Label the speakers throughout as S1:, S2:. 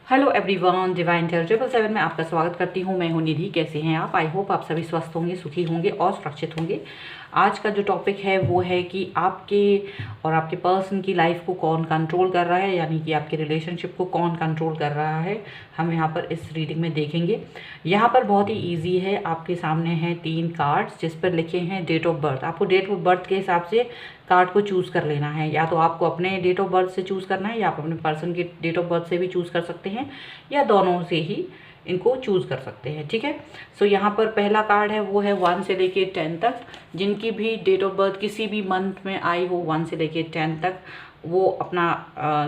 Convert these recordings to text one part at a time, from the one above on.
S1: Hello everyone, divine tell 777 में आपका स्वागत करती हूँ। मैं हूँ निधि। कैसे हैं आप? आई होप आप सभी स्वस्थ होंगे, सुखी होंगे और सुरक्षित होंगे। आज का जो टॉपिक है वो है कि आपके और आपके पर्सन की लाइफ को कौन कंट्रोल कर रहा है, यानी कि आपके रिलेशनशिप को कौन कंट्रोल कर रहा है, हम यहाँ पर इस रीडिंग में देखेंगे। यहाँ पर बहुत ही ईजी है। आपके सामने हैं 3 कार्ड्स जिस पर लिखे हैं डेट ऑफ बर्थ। आपको डेट ऑफ बर्थ के हिसाब से कार्ड को चूज़ कर लेना है। या तो आपको अपने डेट ऑफ बर्थ से चूज़ करना है, या आप अपने पर्सन के डेट ऑफ बर्थ से भी चूज़ कर सकते हैं, या दोनों से ही इनको चूज़ कर सकते हैं। ठीक है। सो यहाँ पर पहला कार्ड है वो है 1 से लेके 10 तक। जिनकी भी डेट ऑफ बर्थ किसी भी मंथ में आई हो 1 से लेके 10 तक, वो अपना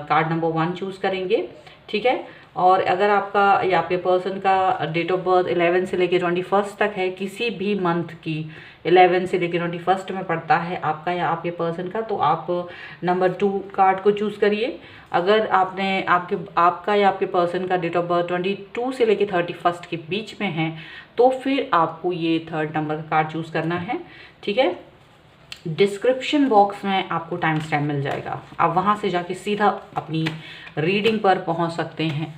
S1: कार्ड नंबर 1 चूज़ करेंगे। ठीक है। और अगर आपका या आपके पर्सन का डेट ऑफ बर्थ 11 से लेके 21 तक है, किसी भी मंथ की 11 से लेके 21 में पड़ता है आपका या आपके पर्सन का, तो आप नंबर 2 कार्ड को चूज़ करिए। अगर आपने आपका या आपके पर्सन का डेट ऑफ बर्थ 22 से लेके 31 के बीच में है, तो फिर आपको ये 3rd नंबर का कार्ड चूज़ करना है। ठीक है। डिस्क्रिप्शन बॉक्स में आपको टाइम स्टैम्प मिल जाएगा, आप वहाँ से जाके सीधा अपनी रीडिंग पर पहुँच सकते हैं।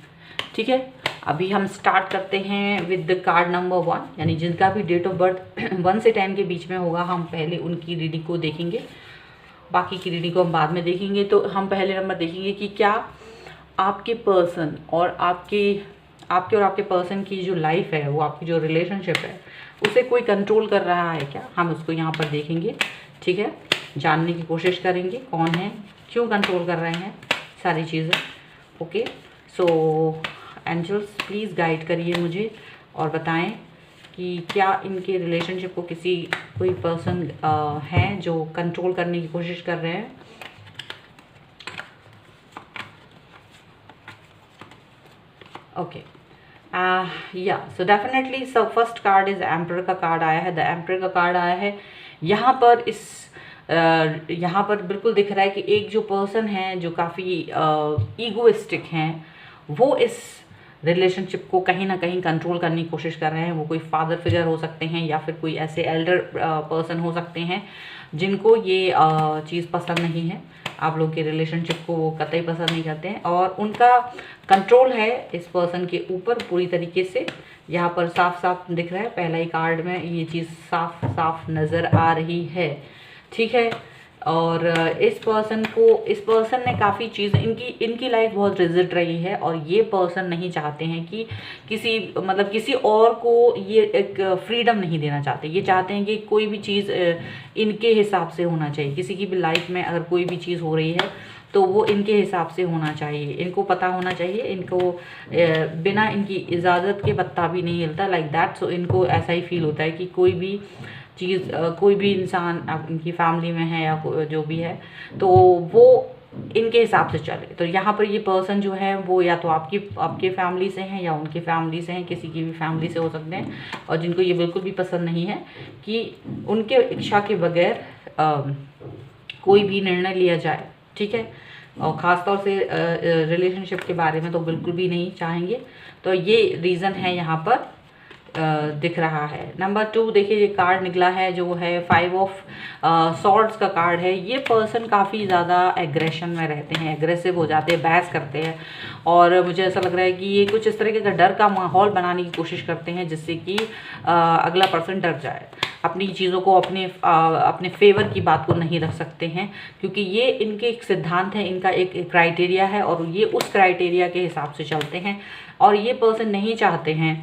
S1: ठीक है। अभी हम स्टार्ट करते हैं विद द कार्ड नंबर 1, यानी जिनका भी डेट ऑफ बर्थ 1 से 10 के बीच में होगा, हम पहले उनकी रीडिंग को देखेंगे, बाकी की रीडिंग को हम बाद में देखेंगे। तो हम पहले नंबर देखेंगे कि क्या आपके पर्सन और आपके और आपके पर्सन की जो लाइफ है, वो आपकी जो रिलेशनशिप है, उसे कोई कंट्रोल कर रहा है क्या, हम उसको यहाँ पर देखेंगे। ठीक है। जानने की कोशिश करेंगे कौन है, क्यों कंट्रोल कर रहे हैं, सारी चीज़ें। Okay. So angels please guide करिए मुझे और बताएं कि क्या इनके रिलेशनशिप को कोई पर्सन है जो कंट्रोल करने की कोशिश कर रहे हैं। ओके। या so definitely first card is emperor का कार्ड आया है। द एम्परर का कार्ड आया है। यहाँ पर यहाँ पर बिल्कुल दिख रहा है कि एक जो पर्सन है जो काफ़ी ईगोइस्टिक हैं, वो इस रिलेशनशिप को कहीं ना कहीं कंट्रोल करने की कोशिश कर रहे हैं। वो कोई फादर फिगर हो सकते हैं, या फिर कोई ऐसे एल्डर पर्सन हो सकते हैं जिनको ये चीज़ पसंद नहीं है। आप लोग के रिलेशनशिप को वो कतई पसंद नहीं करते हैं, और उनका कंट्रोल है इस पर्सन के ऊपर पूरी तरीके से। यहाँ पर साफ साफ दिख रहा है, पहला ही कार्ड में ये चीज़ साफ साफ नज़र आ रही है। ठीक है। और इस पर्सन ने काफ़ी चीज़ें, इनकी लाइफ बहुत रिजिड रही है, और ये पर्सन नहीं चाहते हैं कि किसी और को ये एक फ्रीडम नहीं देना चाहते। ये चाहते हैं कि कोई भी चीज़ इनके हिसाब से होना चाहिए। किसी की भी लाइफ में अगर कोई भी चीज़ हो रही है तो वो इनके हिसाब से होना चाहिए। इनको पता होना चाहिए, इनको बिना इनकी इजाज़त के पत्ता भी नहीं हिलता, लाइक दैट। सो इनको ऐसा ही फील होता है कि कोई भी चीज़, कोई भी इंसान इनकी फैमिली में है या जो भी है, तो वो इनके हिसाब से चले। तो यहाँ पर ये पर्सन जो है वो या तो आपके फैमिली से हैं, या उनकी फैमिली से हैं, किसी की भी फैमिली से हो सकते हैं, और जिनको ये बिल्कुल भी पसंद नहीं है कि उनके इच्छा के बगैर कोई भी निर्णय लिया जाए। ठीक है। और ख़ास तौर से रिलेशनशिप के बारे में तो बिल्कुल भी नहीं चाहेंगे। तो ये रीज़न है यहाँ पर दिख रहा है। नंबर 2 देखिए, ये कार्ड निकला है जो है 5 ऑफ सॉर्ड्स का कार्ड है। ये पर्सन काफ़ी ज़्यादा एग्रेशन में रहते हैं, एग्रेसिव हो जाते हैं, बहस करते हैं, और मुझे ऐसा लग रहा है कि ये कुछ इस तरीके का डर का माहौल बनाने की कोशिश करते हैं जिससे कि अगला पर्सन डर जाए। अपनी चीज़ों को अपने फेवर की बात को नहीं रख सकते हैं, क्योंकि ये इनके एक सिद्धांत है, इनका एक क्राइटेरिया है, और ये उस क्राइटेरिया के हिसाब से चलते हैं। और ये पर्सन नहीं चाहते हैं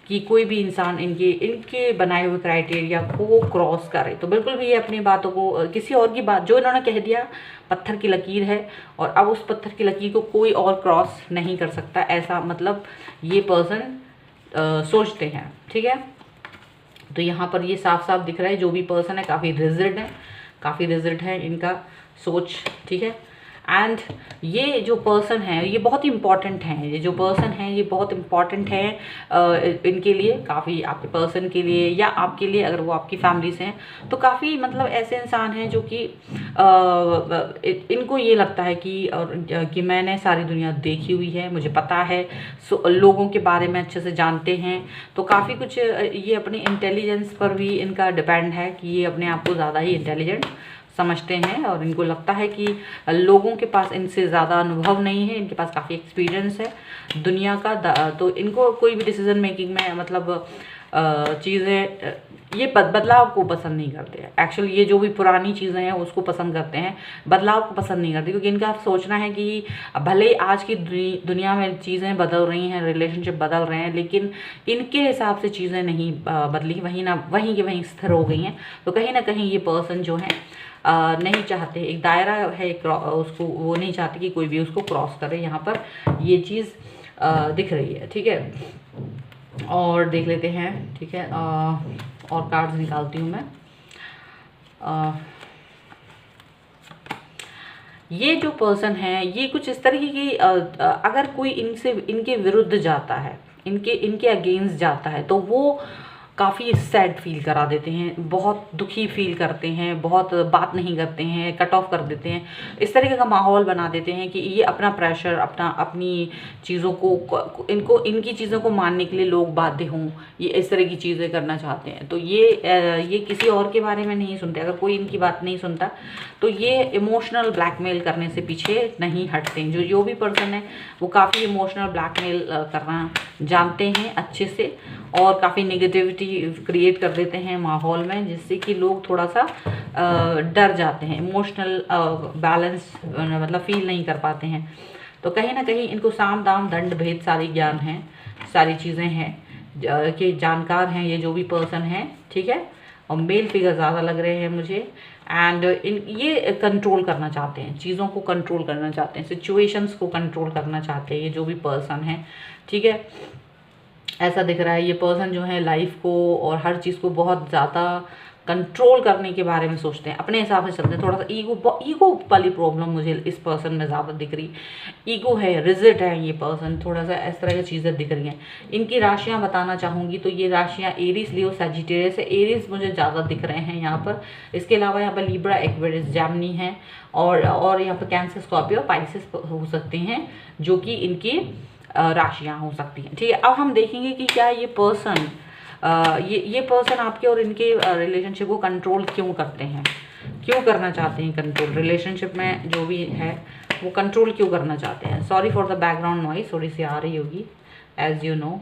S1: कि कोई भी इंसान इनके बनाए हुए क्राइटेरिया को क्रॉस करे। तो बिल्कुल भी ये अपनी बातों को, किसी और की बात जो इन्होंने कह दिया, पत्थर की लकीर है, और अब उस पत्थर की लकीर को कोई और क्रॉस नहीं कर सकता, ऐसा मतलब ये पर्सन सोचते हैं। ठीक है। तो यहाँ पर ये साफ साफ दिख रहा है, जो भी पर्सन है काफ़ी रिजिड है इनका सोच। ठीक है। एंड ये जो पर्सन है ये बहुत ही इम्पॉर्टेंट है। ये जो पर्सन है ये बहुत इम्पॉर्टेंट है इनके लिए, काफ़ी आपके पर्सन के लिए या आपके लिए, अगर वो आपकी फैमिली से हैं तो काफ़ी ऐसे इंसान हैं जो कि इनको ये लगता है कि मैंने सारी दुनिया देखी हुई है, मुझे पता है, लोगों के बारे में अच्छे से जानते हैं। तो काफ़ी कुछ ये अपनी इंटेलिजेंस पर भी इनका डिपेंड है कि ये अपने आप को ज़्यादा ही इंटेलिजेंट समझते हैं और इनको लगता है कि लोगों के पास इनसे ज़्यादा अनुभव नहीं है, इनके पास काफ़ी एक्सपीरियंस है दुनिया का। तो इनको कोई भी डिसीजन मेकिंग में मतलब चीज़ें, ये बदलाव को पसंद नहीं करते हैं। एक्चुअली ये जो भी पुरानी चीज़ें हैं उसको पसंद करते हैं, बदलाव को पसंद नहीं करते, क्योंकि इनका सोचना है कि भले आज की दुनिया में चीज़ें बदल रही हैं, रिलेशनशिप बदल रहे हैं, लेकिन इनके हिसाब से चीज़ें नहीं बदली, वहीं की वहीं स्थिर हो गई हैं। तो कहीं ना कहीं ये पर्सन जो है नहीं चाहते, एक दायरा है उसको वो नहीं चाहते कि कोई भी उसको क्रॉस करे। यहाँ पर ये चीज़ दिख रही है, ठीक है। और देख लेते हैं, ठीक है, और कार्ड्स निकालती हूँ मैं। ये जो पर्सन है ये कुछ इस तरीके की अगर कोई इनके विरुद्ध जाता है, इनके अगेंस्ट जाता है, तो वो काफ़ी सैड फील करा देते हैं, बहुत दुखी फील करते हैं, बहुत बात नहीं करते हैं, कट ऑफ कर देते हैं, इस तरीके का माहौल बना देते हैं कि ये अपना प्रेशर, अपनी चीज़ों को इनकी चीज़ों को मानने के लिए लोग बाध्य हों, ये इस तरह की चीज़ें करना चाहते हैं। तो ये किसी और के बारे में नहीं सुनते। अगर कोई इनकी बात नहीं सुनता तो ये इमोशनल ब्लैकमेल करने से पीछे नहीं हटते। जो भी पर्सन है वो काफ़ी इमोशनल ब्लैकमेल करना जानते हैं अच्छे से, और काफ़ी नेगेटिविटी क्रिएट कर देते हैं माहौल में, जिससे कि लोग थोड़ा सा डर जाते हैं, इमोशनल बैलेंस मतलब फील नहीं कर पाते हैं। तो कहीं ना कहीं इनको साम दाम दंड भेद सारी ज्ञान है, सारी चीज़ें हैं कि जानकार हैं ये जो भी पर्सन है, ठीक है। और मेल फिगर ज़्यादा लग रहे हैं मुझे। एंड ये कंट्रोल करना चाहते हैं, चीज़ों को कंट्रोल करना चाहते हैं, सिचुएशंस को कंट्रोल करना चाहते हैं ये जो भी पर्सन है, ठीक है। ऐसा दिख रहा है ये पर्सन जो है लाइफ को और हर चीज़ को बहुत ज़्यादा कंट्रोल करने के बारे में सोचते हैं, अपने हिसाब से चलते हैं। थोड़ा सा ईगो वाली प्रॉब्लम मुझे इस पर्सन में ज़्यादा दिख रही। ईगो है, रिजिड है ये पर्सन, थोड़ा सा इस तरह की चीज़ें दिख रही हैं। इनकी राशियां बताना चाहूँगी तो ये राशियां एरीज, लियो, सजिटेरियस है। एरीज मुझे ज़्यादा दिख रहे हैं यहाँ पर। इसके अलावा यहाँ पर लिब्रा, एक्वेरियस, जेमिनी है, और यहाँ पर कैंसर, स्कॉर्पियो, पाइसेस हो सकते हैं, जो कि इनकी राशियां हो सकती हैं, ठीक है। अब हम देखेंगे कि क्या ये पर्सन ये पर्सन आपके और इनके रिलेशनशिप को कंट्रोल क्यों करते हैं, क्यों करना चाहते हैं कंट्रोल, रिलेशनशिप में जो भी है वो कंट्रोल क्यों करना चाहते हैं। Sorry for the background noise, थोड़ी सी आ रही होगी एज यू नो।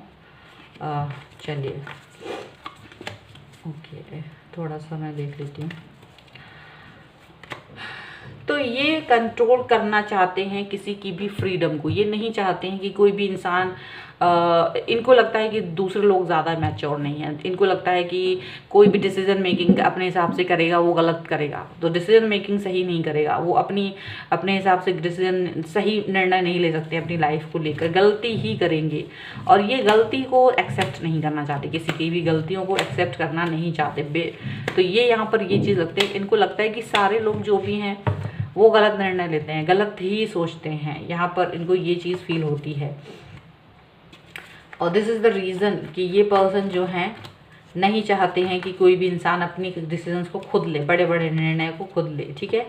S1: चलिए ओके, थोड़ा सा मैं देख लेती हूँ। तो ये कंट्रोल करना चाहते हैं किसी की भी फ्रीडम को। ये नहीं चाहते हैं कि कोई भी इंसान, इनको लगता है कि दूसरे लोग ज़्यादा मैच्योर नहीं हैं। इनको लगता है कि कोई भी डिसीजन मेकिंग अपने हिसाब से करेगा वो गलत करेगा, तो डिसीजन मेकिंग सही नहीं करेगा वो, अपने हिसाब से डिसीजन, सही निर्णय नहीं ले सकते अपनी लाइफ को लेकर, गलती ही करेंगे। और ये गलती को एक्सेप्ट नहीं करना चाहते, किसी की भी गलतियों को एक्सेप्ट करना नहीं चाहते। तो ये यहाँ पर ये चीज़ लगती है, इनको लगता है कि सारे लोग जो भी हैं वो गलत निर्णय लेते हैं, गलत ही सोचते हैं। यहाँ पर इनको ये चीज़ फील होती है। और दिस इज़ द रीज़न कि ये पर्सन जो हैं नहीं चाहते हैं कि कोई भी इंसान अपनी डिसीजंस को खुद ले, बड़े बड़े निर्णय को खुद ले, ठीक है।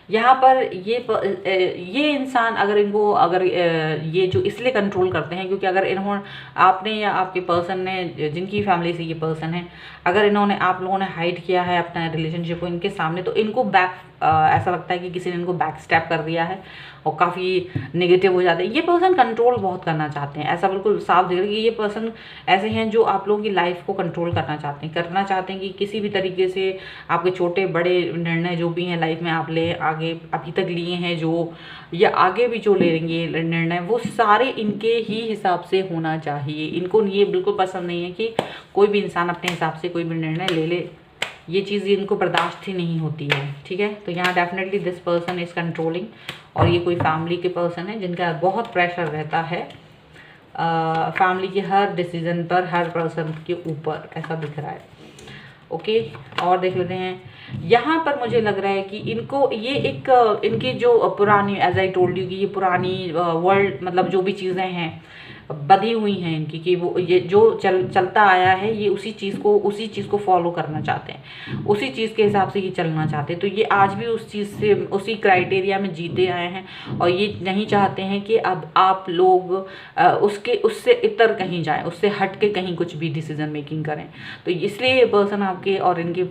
S1: यहाँ पर ये इंसान अगर ये जो इसलिए कंट्रोल करते हैं क्योंकि अगर आपने या आपके पर्सन ने, जिनकी फैमिली से ये पर्सन है, अगर आप लोगों ने हाइड किया है अपना रिलेशनशिप को इनके सामने, तो इनको ऐसा लगता है कि किसी ने इनको बैक स्टेप कर दिया है और काफ़ी नेगेटिव हो जाते हैं। ये पर्सन कंट्रोल बहुत करना चाहते हैं, ऐसा बिल्कुल साफ दिख रहा है कि ये पर्सन ऐसे हैं जो आप लोगों की लाइफ को कंट्रोल करना चाहते हैं कि किसी भी तरीके से आपके छोटे बड़े निर्णय जो भी हैं लाइफ में आप आगे अभी तक लिए हैं, जो या आगे भी जो लेंगे निर्णय, वो सारे इनके ही हिसाब से होना चाहिए। इनको ये बिल्कुल पसंद नहीं है कि कोई भी इंसान अपने हिसाब से कोई भी निर्णय ले। ये चीज़ इनको बर्दाश्त ही नहीं होती है, ठीक है। तो यहाँ definitely this person is controlling, और ये कोई फैमिली के पर्सन है जिनका बहुत प्रेशर रहता है फैमिली के हर डिसीजन पर, हर पर्सन के ऊपर, ऐसा दिख रहा है। ओके, और देख लेते हैं। यहाँ पर मुझे लग रहा है कि इनको ये इनकी जो पुरानी, एज आई टोल्ड यू, कि ये पुरानी वर्ल्ड, मतलब जो भी चीज़ें हैं बधी हुई हैं इनकी, कि वो ये जो चलता आया है ये उसी चीज़ को फॉलो करना चाहते हैं, उसी चीज़ के हिसाब से ये चलना चाहते हैं। तो ये आज भी उस चीज़ से, उसी क्राइटेरिया में जीते आए हैं और ये नहीं चाहते हैं कि अब आप लोग उससे इतर कहीं जाएं, उससे हट के कहीं कुछ भी डिसीजन मेकिंग करें। तो इसलिए ये पर्सन आपके और इनकी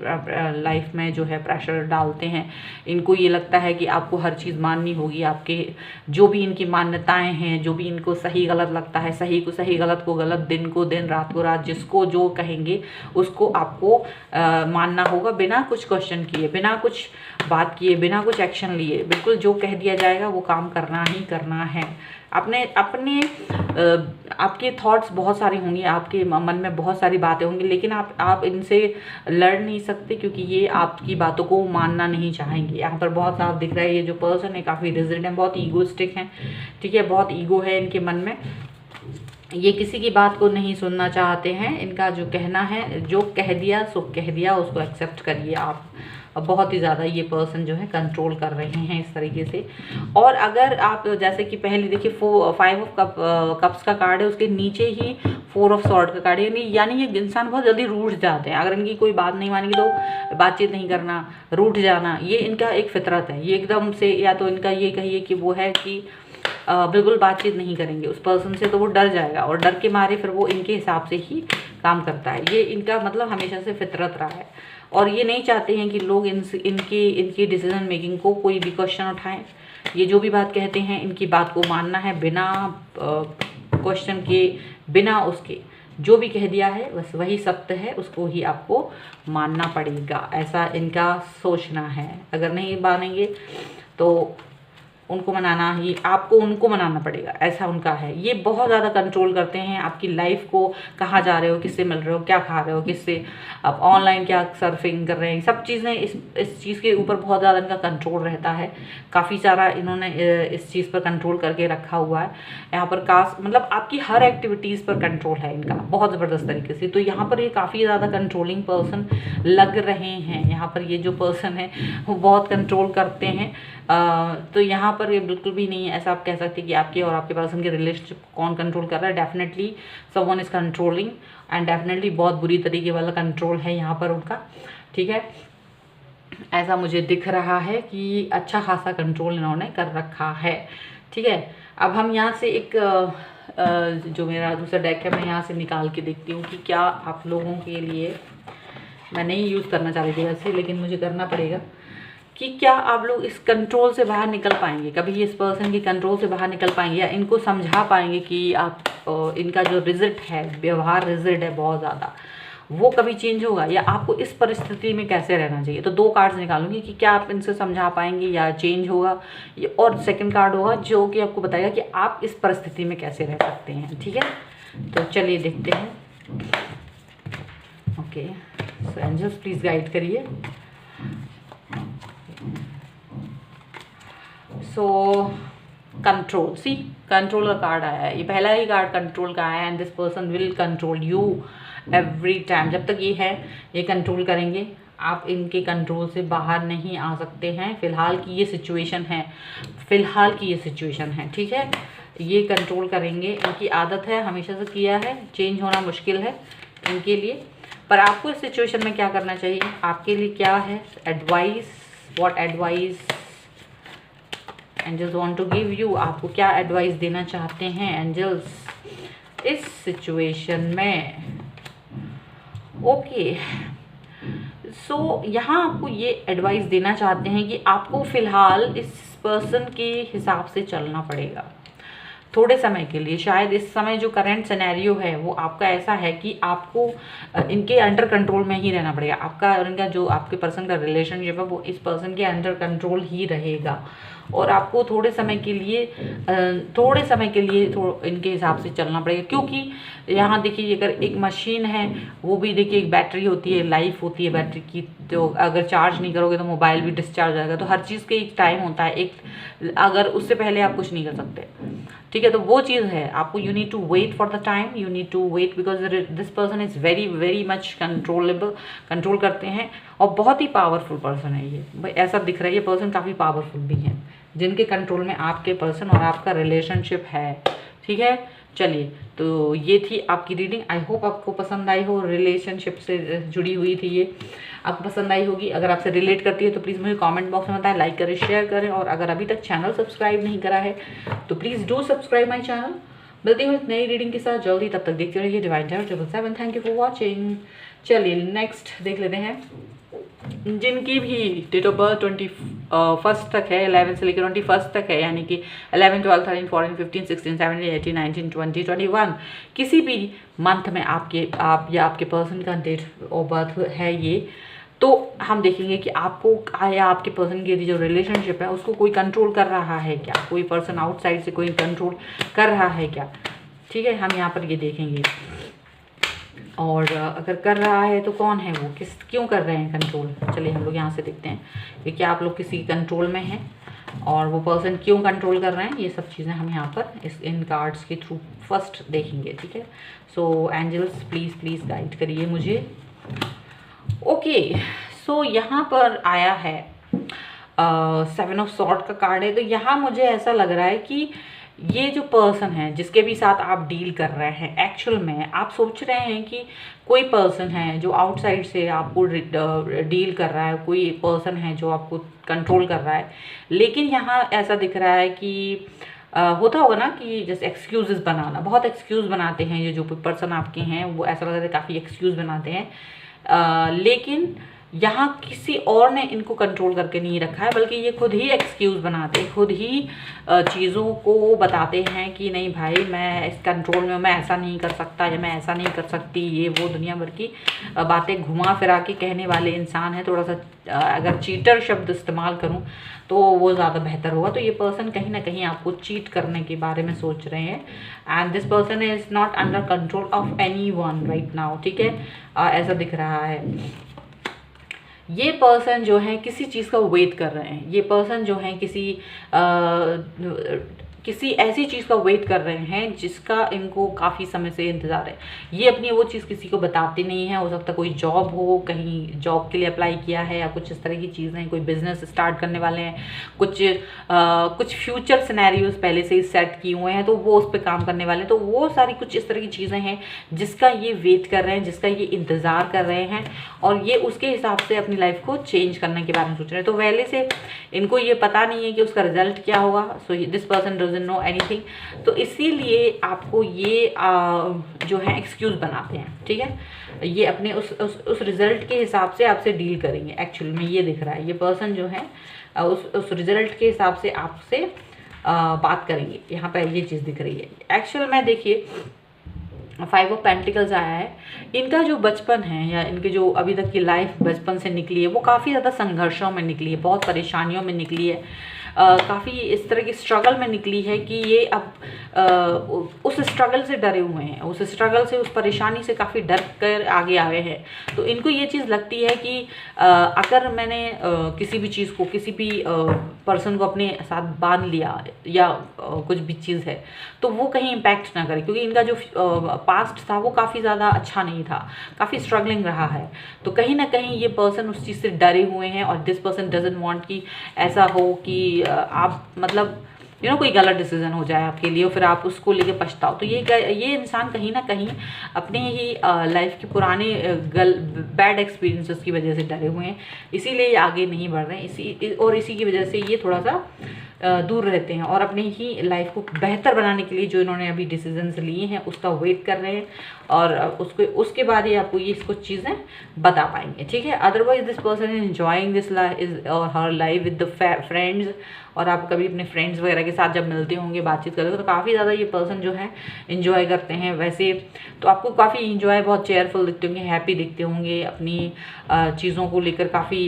S1: लाइफ में जो है प्रेशर डालते हैं। इनको ये लगता है कि आपको हर चीज़ माननी होगी, आपके जो भी इनकी मान्यताएं हैं, जो भी इनको सही गलत लगता है, सही को सही, गलत को गलत, दिन को दिन, रात को रात, जिसको जो कहेंगे उसको आपको मानना होगा, बिना कुछ क्वेश्चन किए, बिना कुछ बात किए, बिना कुछ एक्शन लिए। बिल्कुल जो कह दिया जाएगा वो काम करना ही करना है। अपने आपके थॉट्स बहुत सारे होंगे, आपके मन में बहुत सारी बातें होंगी, लेकिन आप इनसे लड़ नहीं सकते, क्योंकि ये आपकी बातों को मानना नहीं चाहेंगे। यहाँ पर बहुत साफ दिख रहा है, ये जो पर्सन है काफ़ी रिजिड है, बहुत ईगोइस्टिक हैं, ठीक है, बहुत ईगो है इनके मन में। ये किसी की बात को नहीं सुनना चाहते हैं। इनका जो कहना है, जो कह दिया सो कह दिया, उसको एक्सेप्ट करिए आप। बहुत ही ज़्यादा ये पर्सन जो है कंट्रोल कर रहे हैं इस तरीके से। और अगर आप जैसे कि पहले देखिए 5 ऑफ कप्स का कार्ड है, उसके नीचे ही 4 ऑफ सॉर्ड का कार्ड है, यानी ये इंसान बहुत जल्दी रूठ जाते हैं। अगर इनकी कोई बात नहीं मानेगी तो बातचीत नहीं करना, रूठ जाना, ये इनका एक फितरत है। ये एकदम से, या तो इनका ये कहिए कि वो है कि बिल्कुल बातचीत नहीं करेंगे उस पर्सन से, तो वो डर जाएगा और डर के मारे फिर वो इनके हिसाब से ही काम करता है। ये इनका मतलब हमेशा से फितरत रहा है और ये नहीं चाहते हैं कि लोग इनकी डिसीजन मेकिंग को कोई भी क्वेश्चन उठाएं। ये जो भी बात कहते हैं इनकी बात को मानना है, बिना क्वेश्चन के, बिना उसके, जो भी कह दिया है बस वही सत्य है, उसको ही आपको मानना पड़ेगा, ऐसा इनका सोचना है। अगर नहीं मानेंगे तो उनको मनाना ही, आपको उनको मनाना पड़ेगा, ऐसा उनका है। ये बहुत ज़्यादा कंट्रोल करते हैं आपकी लाइफ को, कहाँ जा रहे हो, किससे मिल रहे हो, क्या खा रहे हो, किससे आप ऑनलाइन क्या सर्फिंग कर रहे हैं, सब चीज़ें इस चीज़ के ऊपर बहुत ज़्यादा इनका कंट्रोल रहता है। काफ़ी सारा इन्होंने इस चीज़ पर कंट्रोल करके रखा हुआ है। यहाँ पर मतलब आपकी हर एक्टिविटीज़ पर कंट्रोल है इनका बहुत ज़बरदस्त तरीके से। तो यहाँ पर ये काफ़ी ज़्यादा कंट्रोलिंग पर्सन लग रहे हैं। यहाँ पर ये जो पर्सन है वो बहुत कंट्रोल करते हैं। तो यहाँ पर ये बिल्कुल भी नहीं है ऐसा आप कह सकते कि आपके और आपके पर्सन के रिलेशनशिप कौन कंट्रोल कर रहा है। Definitely someone is controlling and definitely बहुत बुरी तरीके वाला कंट्रोल है यहाँ पर उनका, ठीक है। ऐसा मुझे दिख रहा है कि अच्छा खासा कंट्रोल इन्होंने कर रखा है, ठीक है। अब हम यहाँ से एक जो मेरा दूसरा डेक है मैं यहाँ से निकाल के देखती हूँ कि क्या आप लोगों के लिए, मैं नहीं यूज़ करना चाह रही थी वैसे, लेकिन मुझे करना पड़ेगा, कि क्या आप लोग इस कंट्रोल से बाहर निकल पाएंगे, कभी इस पर्सन के कंट्रोल से बाहर निकल पाएंगे, या इनको समझा पाएंगे कि आप इनका जो रिजिड है, व्यवहार रिजिड है बहुत ज़्यादा, वो कभी चेंज होगा, या आपको इस परिस्थिति में कैसे रहना चाहिए। तो 2 कार्ड्स निकालूंगी कि क्या आप इनसे समझा पाएंगे या चेंज होगा, और सेकंड कार्ड होगा जो कि आपको बताएगा कि आप इस परिस्थिति में कैसे रह सकते हैं, ठीक है। तो चलिए देखते हैं। Okay, so angels please guide करिए। सो कंट्रोल, सी कंट्रोल का कार्ड आया है, ये पहला ही कार्ड कंट्रोल का आया है। And this person will control you every time. जब तक ये है ये कंट्रोल करेंगे, आप इनके कंट्रोल से बाहर नहीं आ सकते हैं। फ़िलहाल की ये सिचुएशन है, फ़िलहाल की ये सिचुएशन है, ठीक है। ये कंट्रोल करेंगे, इनकी आदत है, हमेशा से किया है, चेंज होना मुश्किल है इनके लिए। पर आपको इस सिचुएशन में क्या करना चाहिए, आपके लिए क्या है advice, what advice angels want to give you, आपको क्या एडवाइस देना चाहते हैं एंजल्स इस सिचुएशन में। ओके, सो यहाँ आपको ये एडवाइस देना चाहते हैं कि आपको फ़िलहाल इस पर्सन के हिसाब से चलना पड़ेगा थोड़े समय के लिए। शायद इस समय जो करंट सिनेरियो है वो आपका ऐसा है कि आपको इनके अंडर कंट्रोल में ही रहना पड़ेगा। आपका और इनका जो आपके पर्सन का रिलेशनशिप है वो इस पर्सन के अंडर कंट्रोल ही रहेगा, और आपको थोड़े समय के लिए इनके हिसाब से चलना पड़ेगा। क्योंकि यहाँ देखिए, अगर एक मशीन है वो भी देखिए एक बैटरी होती है, लाइफ होती है बैटरी की, तो अगर चार्ज नहीं करोगे तो मोबाइल भी डिस्चार्ज हो जाएगा। तो हर चीज़ के एक टाइम होता है, अगर उससे पहले आप कुछ नहीं कर सकते, ठीक है। तो वो चीज़ है, आपको you need to wait for the time, you need to wait because this person is very very much controllable, control करते हैं और बहुत ही पावरफुल पर्सन है ये। भाई ऐसा दिख रहा है ये पर्सन काफ़ी पावरफुल भी है, जिनके कंट्रोल में आपके पर्सन और आपका रिलेशनशिप है। ठीक है, चलिए तो ये थी आपकी रीडिंग। आई होप आपको पसंद आई हो, रिलेशनशिप से जुड़ी हुई थी ये, आपको पसंद आई होगी। अगर आपसे रिलेट करती है तो प्लीज़ मुझे कमेंट बॉक्स में बताएं, लाइक करें, शेयर करें, और अगर अभी तक चैनल सब्सक्राइब नहीं करा है तो please do subscribe my channel. मिलती हूँ नई रीडिंग के साथ जल्दी, तब तक देखते रहिए Divine Tarot 777। Thank you for watching. चलिए नेक्स्ट देख लेते हैं, जिनकी भी डेट ऑफ बर्थ 21 तक है, 11 से लेकर 21 तक है, यानी कि 11, 12, 13, 14, 15, 16, 17, 18, 19, 20, 21 किसी भी मंथ में आप या आपके पर्सन का डेट ऑफ बर्थ है ये, तो हम देखेंगे कि आपको या आपके पर्सन की जो रिलेशनशिप है उसको कोई कंट्रोल कर रहा है क्या, कोई पर्सन आउटसाइड से कोई कंट्रोल कर रहा है क्या। ठीक है, हम यहाँ पर ये देखेंगे, और अगर कर रहा है तो कौन है वो, क्यों कर रहे हैं कंट्रोल। चलिए हम लोग यहाँ से देखते हैं कि क्या आप लोग किसी कंट्रोल में हैं और वो पर्सन क्यों कंट्रोल कर रहे हैं। ये सब चीज़ें हम यहाँ पर इन कार्ड्स के थ्रू फर्स्ट देखेंगे। ठीक है, सो एंजल्स प्लीज़ गाइड करिए मुझे। ओके, सो यहाँ पर आया है 7 ऑफ सॉर्ड का कार्ड है। तो यहाँ मुझे ऐसा लग रहा है कि ये जो पर्सन है जिसके भी साथ आप डील कर रहे हैं, एक्चुअल में आप सोच रहे हैं कि कोई पर्सन है जो आउटसाइड से आपको डील कर रहा है, कोई पर्सन है जो आपको कंट्रोल कर रहा है। लेकिन यहाँ ऐसा दिख रहा है कि होता होगा ना कि जैसे एक्सक्यूज़ेस बनाना, बहुत एक्सक्यूज़ बनाते हैं ये जो पर्सन आपके हैं, वो ऐसा लगता है काफ़ी एक्सक्यूज़ बनाते हैं। लेकिन यहाँ किसी और ने इनको कंट्रोल करके नहीं रखा है, बल्कि ये खुद ही एक्सक्यूज़ बनाते हैं, खुद ही चीज़ों को बताते हैं कि नहीं भाई मैं इस कंट्रोल में, मैं ऐसा नहीं कर सकता या मैं ऐसा नहीं कर सकती। ये वो दुनिया भर की बातें घुमा फिरा के कहने वाले इंसान है। थोड़ा सा अगर चीटर शब्द इस्तेमाल करूं तो वो ज़्यादा बेहतर होगा। तो ये पर्सन कहीं ना कहीं आपको चीट करने के बारे में सोच रहे हैं, and this person is not under control of any one right now. ठीक है, ऐसा दिख रहा है। ये पर्सन जो है किसी चीज़ का वेट कर रहे हैं, ये पर्सन जो है किसी ऐसी चीज़ का वेट कर रहे हैं जिसका इनको काफ़ी समय से इंतज़ार है। ये अपनी वो चीज़ किसी को बताते नहीं है। हो सकता है कोई जॉब हो, कहीं जॉब के लिए अप्लाई किया है या कुछ इस तरह की चीज़ें, कोई बिजनेस स्टार्ट करने वाले हैं, कुछ फ्यूचर सिनेरियोज पहले से ही सेट किए हुए हैं तो वो उस पर काम करने वाले हैं। तो वो सारी कुछ इस तरह की चीज़ें हैं जिसका ये वेट कर रहे हैं, जिसका ये इंतज़ार कर रहे हैं, और ये उसके हिसाब से अपनी लाइफ को चेंज करने के बारे में सोच रहे हैं। तो पहले से इनको ये पता नहीं है कि उसका रिजल्ट क्या होगा। सो this person doesn't know anything, तो इसीलिए आपको ये जो है एक्सक्यूज़ बनाते हैं। ठीक है, ये अपने उस रिजल्ट के हिसाब से आपसे डील करेंगे। एक्चुअल में ये दिख रहा है, ये पर्सन जो है उस रिजल्ट के हिसाब से आपसे बात करेंगे। यहाँ पर ये चीज़ दिख रही है। एक्चुअल में देखिए 5 ऑफ पेंटिकल्स आया है। इनका जो बचपन है या इनके जो अभी तक की लाइफ बचपन से निकली है वो काफ़ी ज़्यादा संघर्षों में निकली है, बहुत परेशानियों में निकली है, काफ़ी इस तरह की स्ट्रगल में निकली है कि ये अब उस स्ट्रगल से डरे हुए हैं, उस स्ट्रगल से, उस परेशानी से काफ़ी डर कर आगे आए हैं। तो इनको ये चीज़ लगती है कि अगर मैंने किसी भी चीज़ को, किसी भी पर्सन को अपने साथ बांध लिया या कुछ भी चीज़ है तो वो कहीं इम्पैक्ट ना करे, क्योंकि इनका जो पास्ट था वो काफ़ी ज़्यादा अच्छा नहीं था, काफ़ी स्ट्रगलिंग रहा है। तो कहीं ना कहीं ये पर्सन उस चीज़ से डरे हुए हैं, और दिस पर्सन डजंट वांट कि ऐसा हो कि आप मतलब कोई गलत डिसीजन हो जाए आपके लिए और फिर आप उसको लेके पछताओ। तो ये इंसान कहीं ना कहीं अपने ही लाइफ के पुराने बैड एक्सपीरियंसेस की वजह से डरे हुए हैं, इसीलिए ये आगे नहीं बढ़ रहे हैं। इसी की वजह से ये थोड़ा सा दूर रहते हैं और अपने ही लाइफ को बेहतर बनाने के लिए जो इन्होंने अभी डिसीजंस लिए हैं उसका वेट कर रहे हैं, और उसके बाद ही आपको ये कुछ चीज़ें बता पाएंगे। ठीक है, otherwise this person is enjoying this life और हर लाइफ विद द फ्रेंड्स, और आप कभी अपने फ्रेंड्स वगैरह के साथ जब मिलते होंगे, बातचीत करते हो, तो काफ़ी ज़्यादा ये पर्सन जो है इन्जॉय करते हैं। वैसे तो आपको काफ़ी इन्जॉय, बहुत चेयरफुल दिखते होंगे, हैप्पी दिखते होंगे, अपनी चीज़ों को लेकर काफ़ी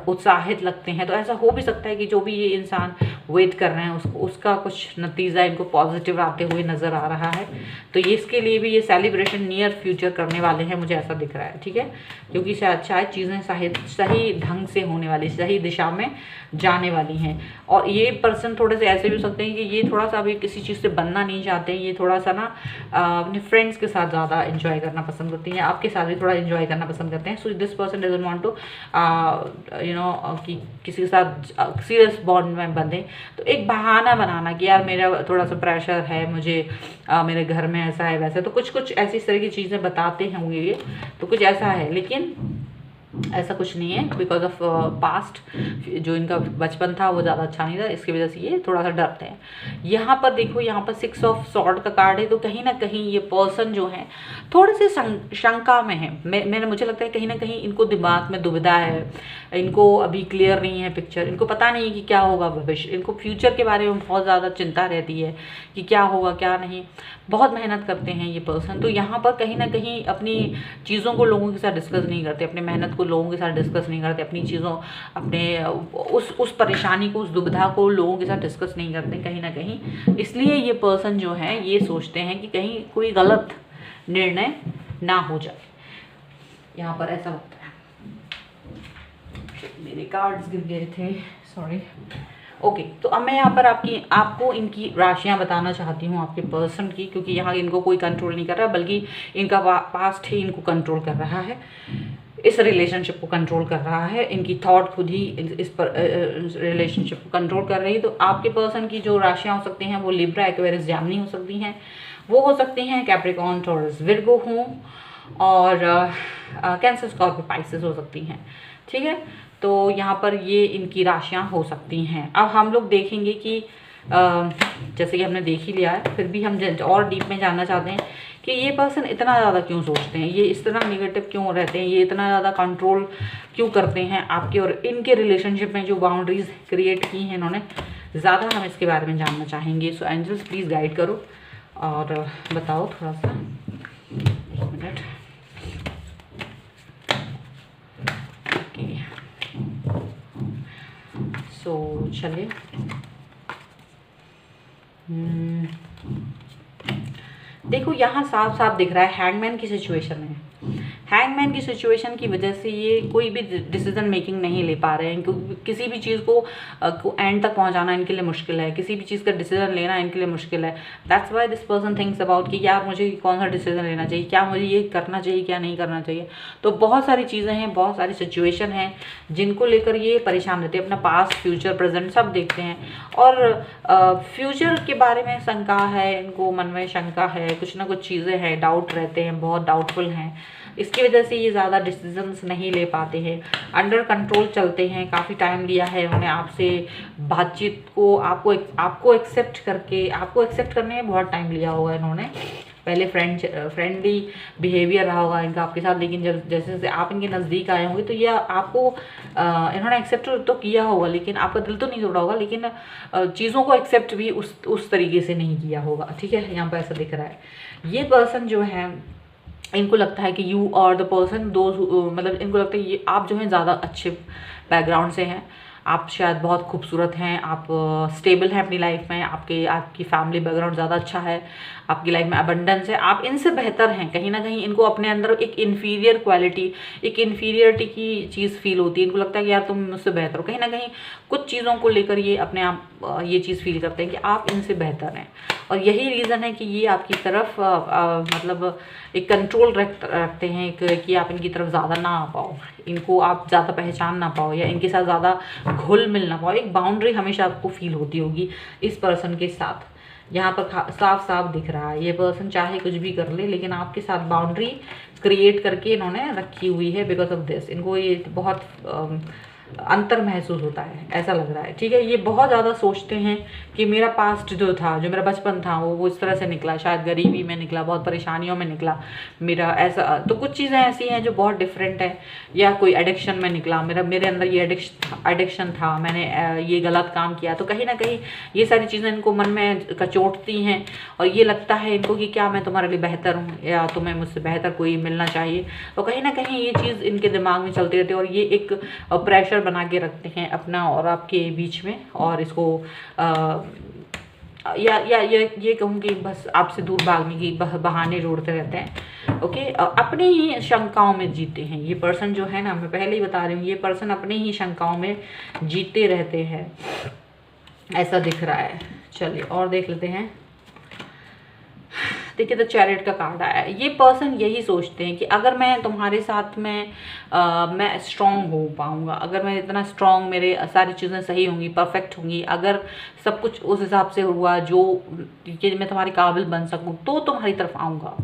S1: उत्साहित लगते हैं। तो ऐसा हो भी सकता है कि जो भी ये इंसान वेट कर रहे हैं उसका कुछ नतीजा इनको पॉजिटिव आते हुए नज़र आ रहा है। तो ये इसके लिए भी ये सेलिब्रेशन नियर फ्यूचर करने वाले हैं, मुझे ऐसा दिख रहा है। ठीक है, क्योंकि शायद चीज़ें सही ढंग से होने वाली, सही दिशा में जाने वाली हैं। और ये पर्सन थोड़े से ऐसे भी हो सकते हैं कि ये थोड़ा सा अभी किसी चीज़ से बनना नहीं चाहते हैं, ये थोड़ा सा ना अपने फ्रेंड्स के साथ ज़्यादा एंजॉय करना पसंद करती हैं, आपके साथ भी थोड़ा एंजॉय करना पसंद करते हैं। So this person doesn't want to कि किसी के साथ सीरियस बॉन्ड में बंधे। तो एक बहाना बनाना कि यार मेरा थोड़ा सा प्रेशर है, मुझे मेरे घर में ऐसा है वैसा, तो कुछ कुछ ऐसी तरह की चीज़ें बताते होंगे ये, तो कुछ ऐसा है। लेकिन ऐसा कुछ नहीं है, बिकॉज ऑफ पास्ट जो इनका बचपन था वो ज़्यादा अच्छा नहीं था, इसकी वजह से ये थोड़ा सा डरते हैं। यहाँ पर देखो, यहाँ पर 6 ऑफ सॉर्ड का कार्ड है, तो कहीं ना कहीं ये पर्सन जो है थोड़े से शंका में है। मुझे लगता है कहीं ना कहीं इनको दिमाग में दुविधा है, इनको अभी क्लियर नहीं है पिक्चर, इनको पता नहीं है कि क्या होगा भविष्य, इनको फ्यूचर के बारे में बहुत ज़्यादा चिंता रहती है कि क्या होगा क्या नहीं। बहुत मेहनत करते हैं ये पर्सन, तो यहाँ पर कहीं ना कहीं अपनी चीज़ों को लोगों के साथ डिस्कस नहीं करते, अपने मेहनत को लोगों के साथ डिस्कस नहीं करते, अपनी चीज़ों अपने उस परेशानी को, उस दुविधा को लोगों के साथ डिस्कस नहीं करते कहीं ना कहीं। इसलिए ये पर्सन जो है ये सोचते हैं कि कहीं कोई गलत निर्णय ना हो जाए, यहाँ पर ऐसा लगता है। मेरे कार्ड्स गिर गए थे, सॉरी। ओके, तो अब मैं यहाँ पर आपको इनकी राशियाँ बताना चाहती हूँ आपके पर्सन की, क्योंकि यहाँ इनको कोई कंट्रोल नहीं कर रहा, बल्कि इनका पास्ट ही इनको कंट्रोल कर रहा है, इस रिलेशनशिप को कंट्रोल कर रहा है। इनकी थॉट खुद ही इस पर रिलेशनशिप को कंट्रोल कर रही है। तो आपके पर्सन की जो राशियाँ हो सकती हैं वो लिब्रा, एक्वेरियस, जेमिनी हो सकती हैं, वो हो सकती हैं कैप्रिकॉर्न, टॉरस, विर्गो हों, और कैंसर, स्कॉर्पियो, पाइसेस हो सकती हैं। ठीक है, तो यहाँ पर ये इनकी राशियाँ हो सकती हैं। अब हम लोग देखेंगे कि जैसे कि हमने देख ही लिया है, फिर भी हम और डीप में जानना चाहते हैं कि ये पर्सन इतना ज़्यादा क्यों सोचते हैं, ये इस तरह नेगेटिव क्यों रहते हैं, ये इतना ज़्यादा कंट्रोल क्यों करते हैं आपके और इनके रिलेशनशिप में, जो बाउंड्रीज क्रिएट की हैं इन्होंने, ज़्यादा हम इसके बारे में जानना चाहेंगे। सो एंजल्स प्लीज़ गाइड करो और बताओ थोड़ा सा। एक मिनट। सो चलिए, देखो यहाँ साफ साफ दिख रहा है हैंगमैन की सिचुएशन है। हैंगमैन की सिचुएशन की वजह से ये कोई भी डिसीजन मेकिंग नहीं ले पा रहे हैं, क्योंकि किसी भी चीज़ को एंड तक पहुंचाना इनके लिए मुश्किल है, किसी भी चीज़ का डिसीजन लेना इनके लिए मुश्किल है। That's why this person thinks about कि यार मुझे कौन सा डिसीजन लेना चाहिए, क्या मुझे ये करना चाहिए, क्या नहीं करना चाहिए। तो बहुत सारी चीज़ें हैं, बहुत सारी सिचुएशन हैं जिनको लेकर ये परेशान रहते हैं, अपना पास्ट, फ्यूचर, प्रेजेंट सब देखते हैं, और फ्यूचर के बारे में शंका है इनको, मन में शंका है, कुछ ना कुछ चीज़ें हैं, डाउट रहते हैं, बहुत डाउटफुल हैं। इसकी वजह से ये ज़्यादा डिसीजंस नहीं ले पाते हैं, अंडर कंट्रोल चलते हैं। काफ़ी टाइम लिया है उन्होंने आपसे बातचीत को, आपको एक्सेप्ट करने में बहुत टाइम लिया होगा इन्होंने। पहले फ्रेंडली बिहेवियर रहा होगा इनका आपके साथ, लेकिन जैसे जैसे आप इनके नज़दीक आए होंगे तो ये आपको इन्होंने एक्सेप्ट तो किया होगा, लेकिन आपका दिल तो नहीं तोड़ा होगा, लेकिन चीज़ों को एक्सेप्ट भी उस तरीके से नहीं किया होगा। ठीक है, यहाँ पर ऐसा दिख रहा है। ये पर्सन जो है, इनको लगता है कि यू और द पर्सन मतलब इनको लगता है ये आप जो हैं ज़्यादा अच्छे बैकग्राउंड से हैं, आप शायद बहुत खूबसूरत हैं, आप स्टेबल हैं अपनी लाइफ में, आपकी फैमिली बैकग्राउंड ज़्यादा अच्छा है, आपकी लाइफ में अबंडेंस है, आप इनसे बेहतर हैं। कहीं ना कहीं इनको अपने अंदर एक इन्फीरियर क्वालिटी, एक इन्फीरियरिटी की चीज़ फील होती है। इनको लगता है कि यार तुम मुझसे बेहतर हो, कहीं ना कहीं कुछ चीज़ों को लेकर ये अपने आप ये चीज़ फील करते हैं कि आप इनसे बेहतर हैं, और यही रीज़न है कि ये आपकी तरफ मतलब एक कंट्रोल रखते हैं कि आप इनकी तरफ ज़्यादा ना आ पाओ, इनको आप ज़्यादा पहचान ना पाओ, या इनके साथ ज़्यादा घुल मिल ना पाओ। एक बाउंड्री हमेशा आपको फील होती होगी इस पर्सन के साथ। यहाँ पर साफ साफ दिख रहा है ये पर्सन चाहे कुछ भी कर ले, लेकिन आपके साथ बाउंड्री क्रिएट करके इन्होंने रखी हुई है। बिकॉज ऑफ दिस इनको ये बहुत अंतर महसूस होता है, ऐसा लग रहा है। ठीक है, ये बहुत ज़्यादा सोचते हैं कि मेरा पास्ट जो था, जो मेरा बचपन था, वो इस तरह से निकला, शायद गरीबी में निकला, बहुत परेशानियों में निकला मेरा, ऐसा। तो कुछ चीज़ें ऐसी हैं जो बहुत डिफरेंट है, या कोई एडिक्शन में निकला, मेरे अंदर ये एडिक्शन था, मैंने ये गलत काम किया। तो कहीं ना कहीं ये सारी चीज़ें इनको मन में कचोटती हैं, और ये लगता है इनको कि क्या मैं तुम्हारे लिए बेहतर हूँ, या तुम्हें मुझसे बेहतर कोई मिलना चाहिए। तो कहीं ना कहीं ये चीज़ इनके दिमाग में चलती रहती है, और ये एक प्रेशर बना के रखते हैं अपना और आपके बीच में, और इसको ये कहूँगी बस आपसे दूर भागने की बहाने ढूंढते रहते हैं। ओके, अपनी ही शंकाओं में जीते हैं ये पर्सन जो है ना, मैं पहले ही बता रही हूँ, ये पर्सन अपनी ही शंकाओं में जीते रहते हैं। ऐसा दिख रहा है। चलिए और देख लेते हैं। देखिए, द चैरियट का कार्ड आया है। ये पर्सन यही सोचते हैं कि अगर मैं तुम्हारे साथ में मैं स्ट्रांग हो पाऊँगा, अगर मैं इतना स्ट्रांग, मेरे सारी चीज़ें सही होंगी, परफेक्ट होंगी, अगर सब कुछ उस हिसाब से हुआ जो कि मैं तुम्हारे काबिल बन सकूं, तो तुम्हारी तरफ आऊँगा।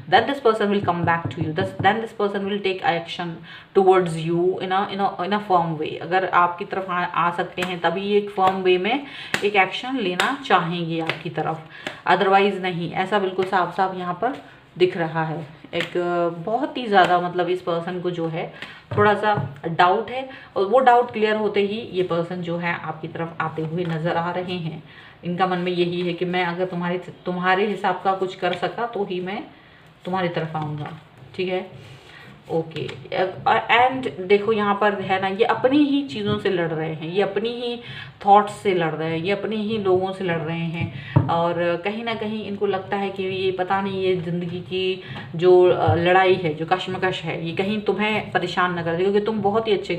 S1: Then this person will come back to you, then this person will take action towards you in a firm way. अगर आपकी तरफ आ सकते हैं तभी एक फर्म वे में एक एक्शन लेना चाहेंगे आपकी तरफ, अदरवाइज नहीं। ऐसा बिल्कुल साफ साफ यहाँ पर दिख रहा है। एक बहुत ही ज़्यादा मतलब इस पर्सन को जो है थोड़ा सा डाउट है, और वो डाउट क्लियर होते ही ये पर्सन जो है आपकी तरफ आते हुए नज़र आ रहे हैं। इनका मन में यही है कि मैं अगर तुम्हारे हिसाब का कुछ कर सका तो ही मैं तुम्हारी तरफ आऊँगा। ठीक है, ओके। एंड देखो यहाँ पर है ना, ये अपनी ही चीज़ों से लड़ रहे हैं, ये अपनी ही थॉट्स से लड़ रहे हैं, ये अपने ही लोगों से लड़ रहे हैं। और कहीं ना कहीं इनको लगता है कि ये पता नहीं, ये ज़िंदगी की जो लड़ाई है, जो कश्मकश है, ये कहीं तुम्हें परेशान न कर दे, क्योंकि तुम बहुत ही अच्छे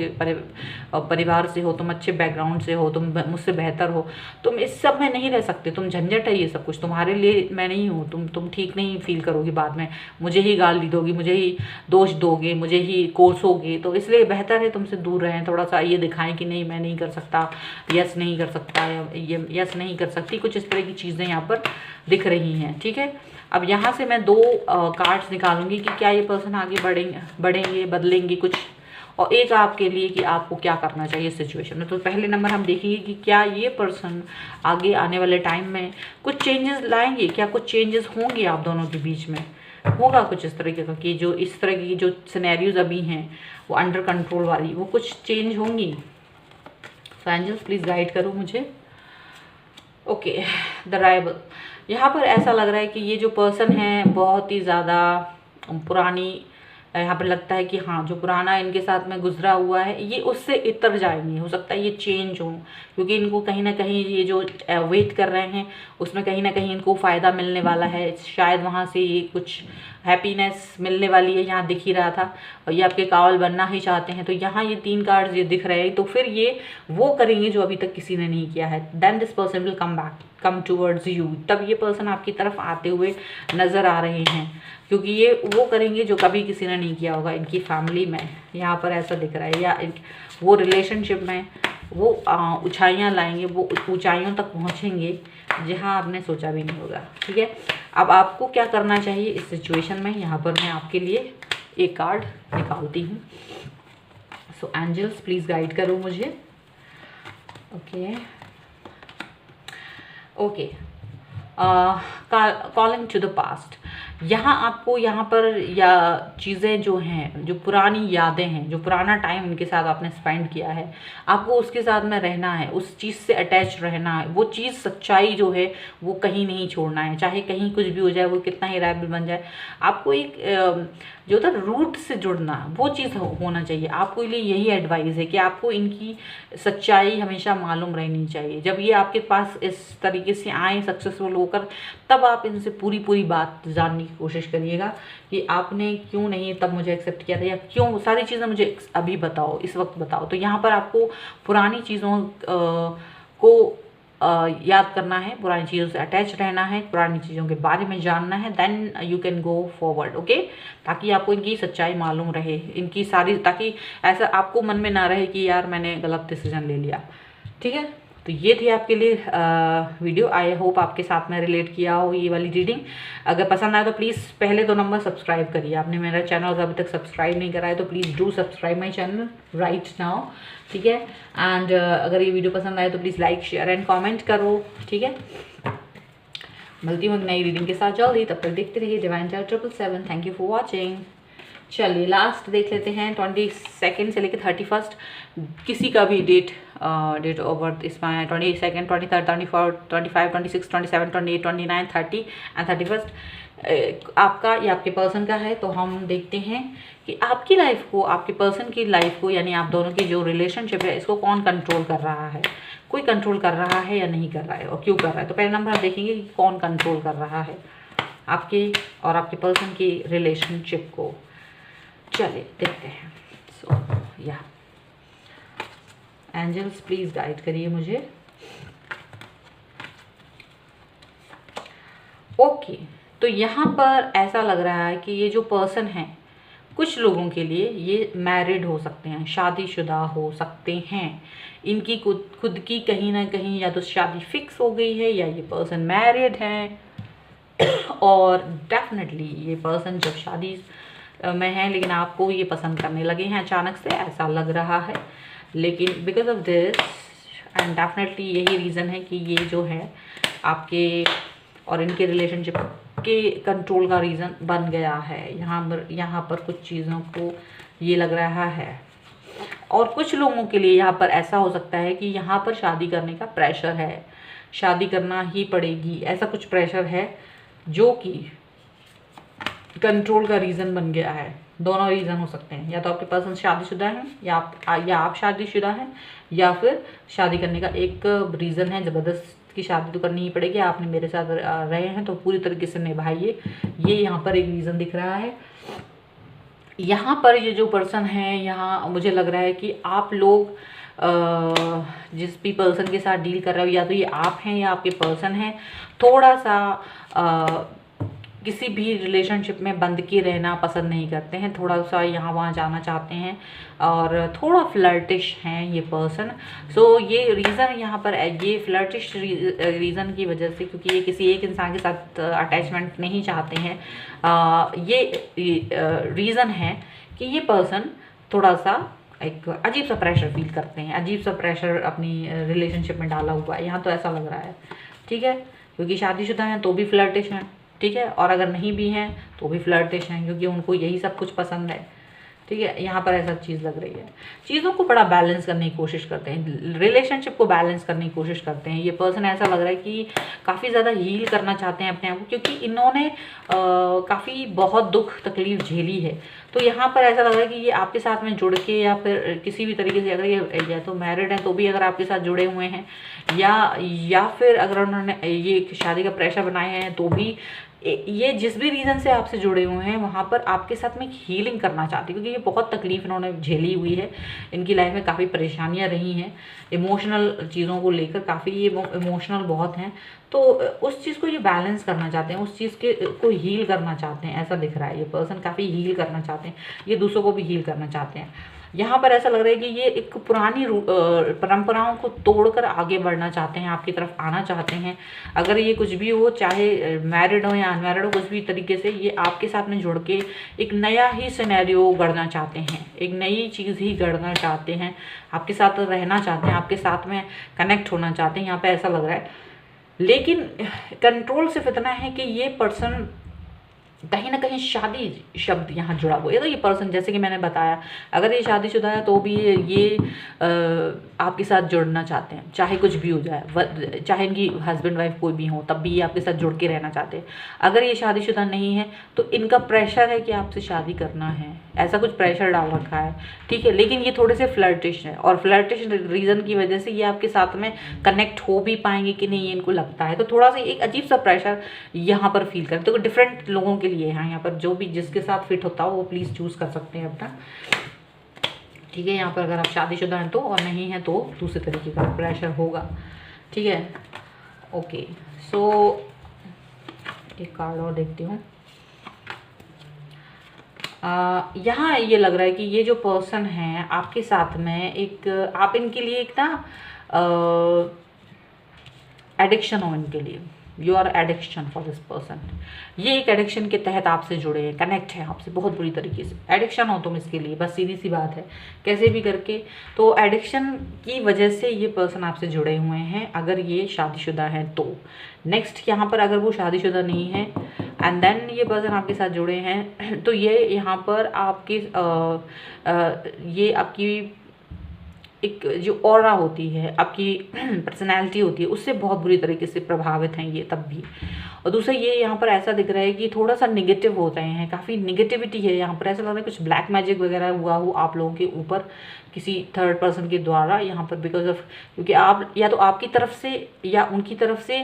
S1: परिवार से हो, तुम अच्छे बैकग्राउंड से हो, तुम मुझसे बेहतर हो, तुम इस सब में नहीं रह सकते। तुम झंझट है ये सब कुछ, तुम्हारे लिए मैं नहीं हूँ। तुम ठीक नहीं फील करोगी बाद में, मुझे ही गाली दोगी, मुझे ही दोष दोगे, मुझे ही कोसोगे। तो इसलिए बेहतर है तुमसे दूर रहें, थोड़ा सा ये दिखाएं कि नहीं मैं नहीं कर सकता, यस नहीं कर सकता, या ये यस नहीं कर सकती। कुछ इस तरह की चीज़ें यहाँ पर दिख रही हैं। ठीक है, अब यहाँ से मैं 2 कार्ड्स निकालूंगी कि क्या ये पर्सन आगे बढ़ेंगे, बदलेंगे कुछ, और एक आपके लिए कि आपको क्या करना चाहिए इस सिचुएशन में। तो पहले नंबर हम देखेंगे कि क्या ये पर्सन आगे आने वाले टाइम में कुछ चेंजेस लाएंगे, क्या कुछ चेंजेस होंगे आप दोनों के बीच में, होगा कुछ इस तरीके का कि जो इस तरह की जो सिनेरियोज अभी हैं वो अंडर कंट्रोल वाली, वो कुछ चेंज होंगी। सो एंजल्स प्लीज़ गाइड करो मुझे। Okay, the rival. यहाँ पर ऐसा लग रहा है कि ये जो पर्सन है बहुत ही ज़्यादा पुरानी, यहाँ पर लगता है कि हाँ, जो पुराना इनके साथ में गुजरा हुआ है ये उससे इतर जाएंगे। हो सकता है ये चेंज हो, क्योंकि इनको कहीं ना कहीं ये जो वेट कर रहे हैं उसमें कहीं ना कहीं इनको फ़ायदा मिलने वाला है। शायद वहाँ से ये कुछ हैप्पीनेस मिलने वाली है, यहाँ दिख ही रहा था। और ये आपके काबिल बनना ही चाहते हैं, तो यहाँ ये 3 कार्ड्स ये दिख रहे हैं। तो फिर ये वो करेंगे जो अभी तक किसी ने नहीं किया है। Then this person will come towards you. तब ये पर्सन आपकी तरफ आते हुए नज़र आ रहे हैं, क्योंकि ये वो करेंगे जो कभी किसी ने नहीं किया होगा इनकी फैमिली में। यहाँ पर ऐसा दिख रहा है, या वो रिलेशनशिप में वो ऊंचाइयाँ लाएंगे, वो ऊंचाइयों तक पहुँचेंगे जहाँ आपने सोचा भी नहीं होगा। ठीक है, अब आपको क्या करना चाहिए इस सिचुएशन में, यहाँ पर मैं आपके लिए एक कार्ड निकालती हूँ। सो एंजल्स प्लीज़ गाइड करो मुझे। Okay, calling to the past. यहाँ आपको यहाँ पर या चीज़ें जो हैं, जो पुरानी यादें हैं, जो पुराना टाइम उनके साथ आपने स्पेंड किया है, आपको उसके साथ में रहना है, उस चीज़ से अटैच रहना है। वो चीज़, सच्चाई जो है वो कहीं नहीं छोड़ना है, चाहे कहीं कुछ भी हो जाए, वो कितना ही रैबल बन जाए। आपको एक जो होता है रूट से जुड़ना, वो चीज़ होना चाहिए। आपको लिए यही एडवाइस है कि आपको इनकी सच्चाई हमेशा मालूम रहनी चाहिए। जब ये आपके पास इस तरीके से आए सक्सेसफुल होकर, तब आप इनसे पूरी बात जानने की कोशिश करिएगा कि आपने क्यों नहीं तब मुझे एक्सेप्ट किया था, या क्यों सारी चीज़ें मुझे अभी बताओ, इस वक्त बताओ। तो यहाँ पर आपको पुरानी चीज़ों को याद करना है, पुरानी चीज़ों से अटैच रहना है, पुरानी चीज़ों के बारे में जानना है। Then you can go forward. Okay, ताकि आपको इनकी सच्चाई मालूम रहे, इनकी सारी, ताकि ऐसा आपको मन में ना रहे कि यार मैंने गलत डिसीजन ले लिया। ठीक है, तो ये थी आपके लिए वीडियो। आई होप आपके साथ में रिलेट किया हो ये वाली रीडिंग। अगर पसंद आए तो प्लीज़ पहले 2 नंबर सब्सक्राइब करिए। आपने मेरा चैनल अभी तक सब्सक्राइब नहीं करा है तो please do subscribe my channel right now. ठीक है, एंड अगर ये वीडियो पसंद आए तो please like, share and comment करो। ठीक है, मिलती हूँ एक नई रीडिंग के साथ जल्दी, तब तक देखते रहिए divine chart 777। Thank you for watching. चलिए लास्ट देख लेते हैं 22 से लेकर 31। किसी का भी डेट ऑफ बर्थ इसमें 22, 23, 24, 25, 26, 27, 28, 29, 30 एंड 31 आपका या आपके पर्सन का है। तो हम देखते हैं कि आपकी लाइफ को, आपके पर्सन की लाइफ को, यानी आप दोनों की जो रिलेशनशिप है इसको कौन कंट्रोल कर रहा है, कोई कंट्रोल कर रहा है या नहीं कर रहा है, और क्यों कर रहा है। तो पहले नंबर आप देखेंगे कि कौन कंट्रोल कर रहा है आपके और आपके पर्सन की रिलेशनशिप को। चलिए देखते हैं। सो या एंजल्स प्लीज़ गाइड करिए मुझे। ओके, तो यहाँ पर ऐसा लग रहा है कि ये जो पर्सन है, कुछ लोगों के लिए ये मैरिड हो सकते हैं, शादीशुदा हो सकते हैं। इनकी खुद की कहीं ना कहीं या तो शादी फिक्स हो गई है या ये पर्सन मैरिड है। और डेफिनेटली ये पर्सन जब शादी में है लेकिन आपको ये पसंद करने लगे हैं अचानक से, ऐसा लग रहा है। लेकिन because of this and definitely यही रीज़न है कि ये जो है आपके और इनके रिलेशनशिप के कंट्रोल का रीज़न बन गया है। यहाँ पर कुछ चीज़ों को ये लग रहा है। और कुछ लोगों के लिए यहाँ पर ऐसा हो सकता है कि यहाँ पर शादी करने का प्रेशर है, शादी करना ही पड़ेगी, ऐसा कुछ प्रेशर है जो कि कंट्रोल का रीज़न बन गया है। दोनों रीज़न हो सकते हैं, या तो आपके पर्सन शादीशुदा हैं या आप शादीशुदा हैं, या फिर शादी करने का एक रीज़न है ज़बरदस्त की शादी तो करनी ही पड़ेगी, आपने मेरे साथ रहे हैं तो पूरी तरीके से निभाइए। ये यहाँ पर एक रीज़न दिख रहा है। यहाँ पर ये जो पर्सन है, यहाँ मुझे लग रहा है कि आप लोग जिस भी पर्सन के साथ डील कर रहे हो, या तो ये आप हैं या आपके पर्सन हैं, थोड़ा सा किसी भी रिलेशनशिप में बंद के रहना पसंद नहीं करते हैं, थोड़ा सा यहाँ वहाँ जाना चाहते हैं और थोड़ा फ्लर्टिश हैं ये पर्सन। सो ये रीज़न यहाँ पर ये फ्लर्टिश रीज़न की वजह से, क्योंकि ये किसी एक इंसान के साथ अटैचमेंट नहीं चाहते हैं, ये रीज़न है कि ये पर्सन थोड़ा सा एक अजीब सा प्रेशर फील करते हैं, अजीब सा प्रेशर अपनी रिलेशनशिप में डाला हुआ है। यहाँ तो ऐसा लग रहा है, ठीक है, क्योंकि शादीशुदा हैं तो भी फ्लर्टिश हैं, ठीक है, और अगर नहीं भी हैं तो भी फ्लर्टिश हैं, क्योंकि उनको यही सब कुछ पसंद है, ठीक है। यहाँ पर ऐसा चीज़ लग रही है। चीज़ों को बड़ा बैलेंस करने की कोशिश करते हैं, रिलेशनशिप को बैलेंस करने की कोशिश करते हैं। ये पर्सन ऐसा लग रहा है कि काफ़ी ज़्यादा हील करना चाहते हैं अपने आप को, क्योंकि इन्होंने काफ़ी बहुत दुख तकलीफ झेली है। तो यहाँ पर ऐसा लग रहा है कि ये आपके साथ में जुड़ के, या फिर किसी भी तरीके से, अगर ये या तो मैरिड हैं तो भी अगर आपके साथ जुड़े हुए हैं, या फिर अगर उन्होंने ये शादी का प्रेशर बनाए हैं तो भी, ये जिस भी रीज़न से आपसे जुड़े हुए हैं वहाँ पर आपके साथ में हीलिंग करना चाहती है, क्योंकि ये बहुत तकलीफ इन्होंने झेली हुई है। इनकी लाइफ में काफ़ी परेशानियाँ रही हैं, इमोशनल चीज़ों को लेकर काफ़ी ये इमोशनल बहुत हैं। तो उस चीज़ को ये बैलेंस करना चाहते हैं, उस चीज़ के को हील करना चाहते हैं, ऐसा दिख रहा है। ये पर्सन काफ़ी हील करना चाहते हैं, ये दूसरों को भी हील करना चाहते हैं। यहाँ पर ऐसा लग रहा है कि ये एक पुरानी परंपराओं को तोड़कर आगे बढ़ना चाहते हैं, आपकी तरफ आना चाहते हैं। अगर ये कुछ भी हो, चाहे मैरिड हो या अनमैरिड हो, कुछ भी तरीके से ये आपके साथ में जुड़ के एक नया ही सिनेरियो गढ़ना चाहते हैं, एक नई चीज़ ही गढ़ना चाहते हैं, आपके साथ रहना चाहते हैं, आपके साथ में कनेक्ट होना चाहते हैं। यहाँ पे ऐसा लग रहा है, लेकिन कंट्रोल सिर्फ इतना है कि ये पर्सन कहीं ना कहीं शादी शब्द यहाँ जुड़ा हुआ है। तो ये पर्सन, जैसे कि मैंने बताया, अगर ये शादीशुदा है तो भी ये आपके साथ जुड़ना चाहते हैं, चाहे कुछ भी हो जाए, चाहे इनकी हस्बैंड वाइफ कोई भी हो, तब भी ये आपके साथ जुड़ के रहना चाहते हैं। अगर ये शादीशुदा नहीं है तो इनका प्रेशर है कि आपसे शादी करना है, ऐसा कुछ प्रेशर डाल रखा है, ठीक है। लेकिन ये थोड़े से फ्लर्टिश है, और फ्लर्टिश रीज़न की वजह से ये आपके साथ में कनेक्ट हो भी पाएंगे कि नहीं, इनको लगता है। तो थोड़ा सा एक अजीब सा प्रेशर यहाँ पर फील करें। तो डिफरेंट लोगों के लिए है, यहाँ पर जो भी जिसके साथ फिट होता हो वो प्लीज़ चूज़ कर सकते हैं अपना, ठीक है। यहाँ पर अगर आप शादीशुदा हैं तो, और नहीं है तो दूसरे तरीके का प्रेशर होगा, ठीक है। ओके, सो एक कार्ड और देखती हूँ। यहाँ ये लग रहा है कि ये जो पर्सन है आपके साथ में, एक आप इनके लिए एक ना एडिक्शन हो इनके लिए, you are addiction for this person. ये एक एडिक्शन के तहत आपसे जुड़े हैं, कनेक्ट है आपसे बहुत बुरी तरीके से। एडिक्शन हो तुम इसके लिए, बस सीधी सी बात है, कैसे भी करके। तो एडिक्शन की वजह से ये पर्सन आपसे जुड़े हुए हैं, अगर ये शादीशुदा है तो। नेक्स्ट यहाँ पर अगर वो शादीशुदा नहीं है एंड देन ये पर्सन आपके साथ जुड़े हैं, तो ये यहाँ पर आपके ये आपकी एक जो ऑरा होती है, आपकी पर्सनैलिटी होती है, उससे बहुत बुरी तरीके से प्रभावित हैं ये तब भी। और दूसरा ये यहाँ पर ऐसा दिख रहा है कि थोड़ा सा निगेटिव हो रहे हैं, काफ़ी निगेटिविटी है यहाँ पर। ऐसा लग रहा है कुछ ब्लैक मैजिक वगैरह हुआ हो आप लोगों के ऊपर किसी थर्ड पर्सन के द्वारा यहाँ पर, बिकॉज ऑफ, क्योंकि आप या तो आपकी तरफ से या उनकी तरफ से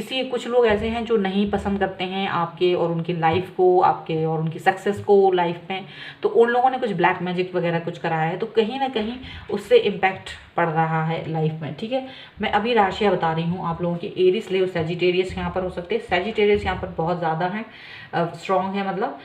S1: कुछ लोग ऐसे हैं जो नहीं पसंद करते हैं आपके और उनकी लाइफ को, आपके और उनकी सक्सेस को लाइफ में, तो उन लोगों ने कुछ ब्लैक मैजिक वगैरह कुछ कराया है, तो कहीं ना कहीं उससे इम्पैक्ट पड़ रहा है लाइफ में। ठीक है, मैं अभी राशियाँ बता रही हूँ आप लोगों की। एरीज, लियो, सैजिटेरियस यहाँ पर हो सकते हैं। सैजिटेरियस यहाँ पर बहुत ज़्यादा है, स्ट्रॉन्ग है, मतलब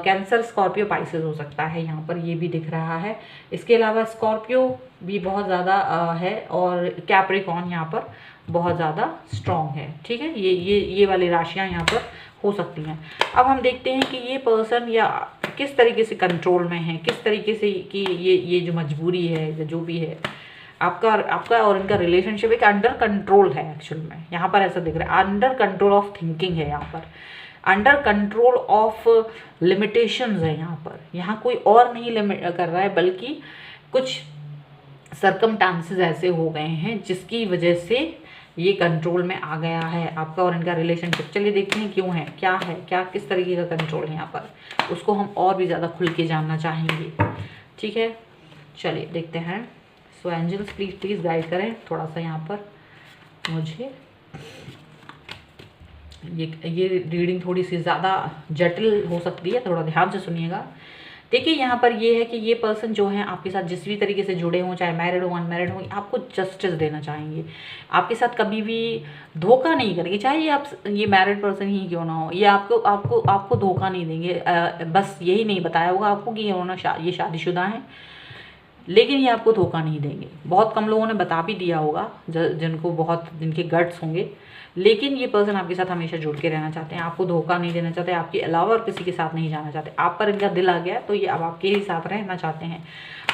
S1: कैंसर, स्कॉर्पियो, पाइसेस हो सकता है यहाँ पर, ये भी दिख रहा है। इसके अलावा स्कॉर्पियो भी बहुत ज़्यादा है, और कैप्रिकॉर्न यहाँ पर बहुत ज़्यादा स्ट्रॉन्ग है। ठीक है, ये वाली राशियाँ यहाँ पर हो सकती हैं। अब हम देखते हैं कि ये पर्सन या किस तरीके से कंट्रोल में है, किस तरीके से कि ये जो मजबूरी है या जो भी है, आपका और इनका रिलेशनशिप एक अंडर कंट्रोल है एक्चुअल में। यहाँ पर ऐसा दिख रहा है, अंडर कंट्रोल ऑफ थिंकिंग है यहाँ पर, अंडर कंट्रोल ऑफ लिमिटेशंस है यहाँ पर। यहाँ कोई और नहीं लिमिट कर रहा है, बल्कि कुछ सर्कमस्टांसेस ऐसे हो गए हैं जिसकी वजह से ये कंट्रोल में आ गया है आपका और इनका रिलेशनशिप। चलिए देखते हैं क्यों है, क्या है, क्या किस तरीके का कंट्रोल है यहाँ पर, उसको हम और भी ज़्यादा खुल के जानना चाहेंगे। ठीक है, चलिए देखते हैं। सो एंजल्स प्लीज़ गाइड करें थोड़ा सा यहाँ पर मुझे। ये रीडिंग थोड़ी सी ज़्यादा जटिल हो सकती है, थोड़ा ध्यान से सुनिएगा। देखिए यहाँ पर ये है कि ये पर्सन जो है आपके साथ जिस भी तरीके से जुड़े हों, चाहे मैरिड हो अनमैरिड हो, आपको जस्टिस देना चाहेंगे। आपके साथ कभी भी धोखा नहीं करेंगे, चाहे ये मैरिड पर्सन ही क्यों ना हो, ये आपको धोखा नहीं देंगे। बस यही नहीं बताया होगा आपको कि ये शादीशुदा हैं, लेकिन ये आपको धोखा नहीं देंगे। बहुत कम लोगों ने बता भी दिया होगा, जिनके गट्स होंगे, लेकिन ये पर्सन आपके साथ हमेशा जुड़ के रहना चाहते हैं, आपको धोखा नहीं देना चाहते, आपके अलावा और किसी के साथ नहीं जाना चाहते। आप पर इनका दिल आ गया तो ये अब आपके ही साथ रहना चाहते हैं।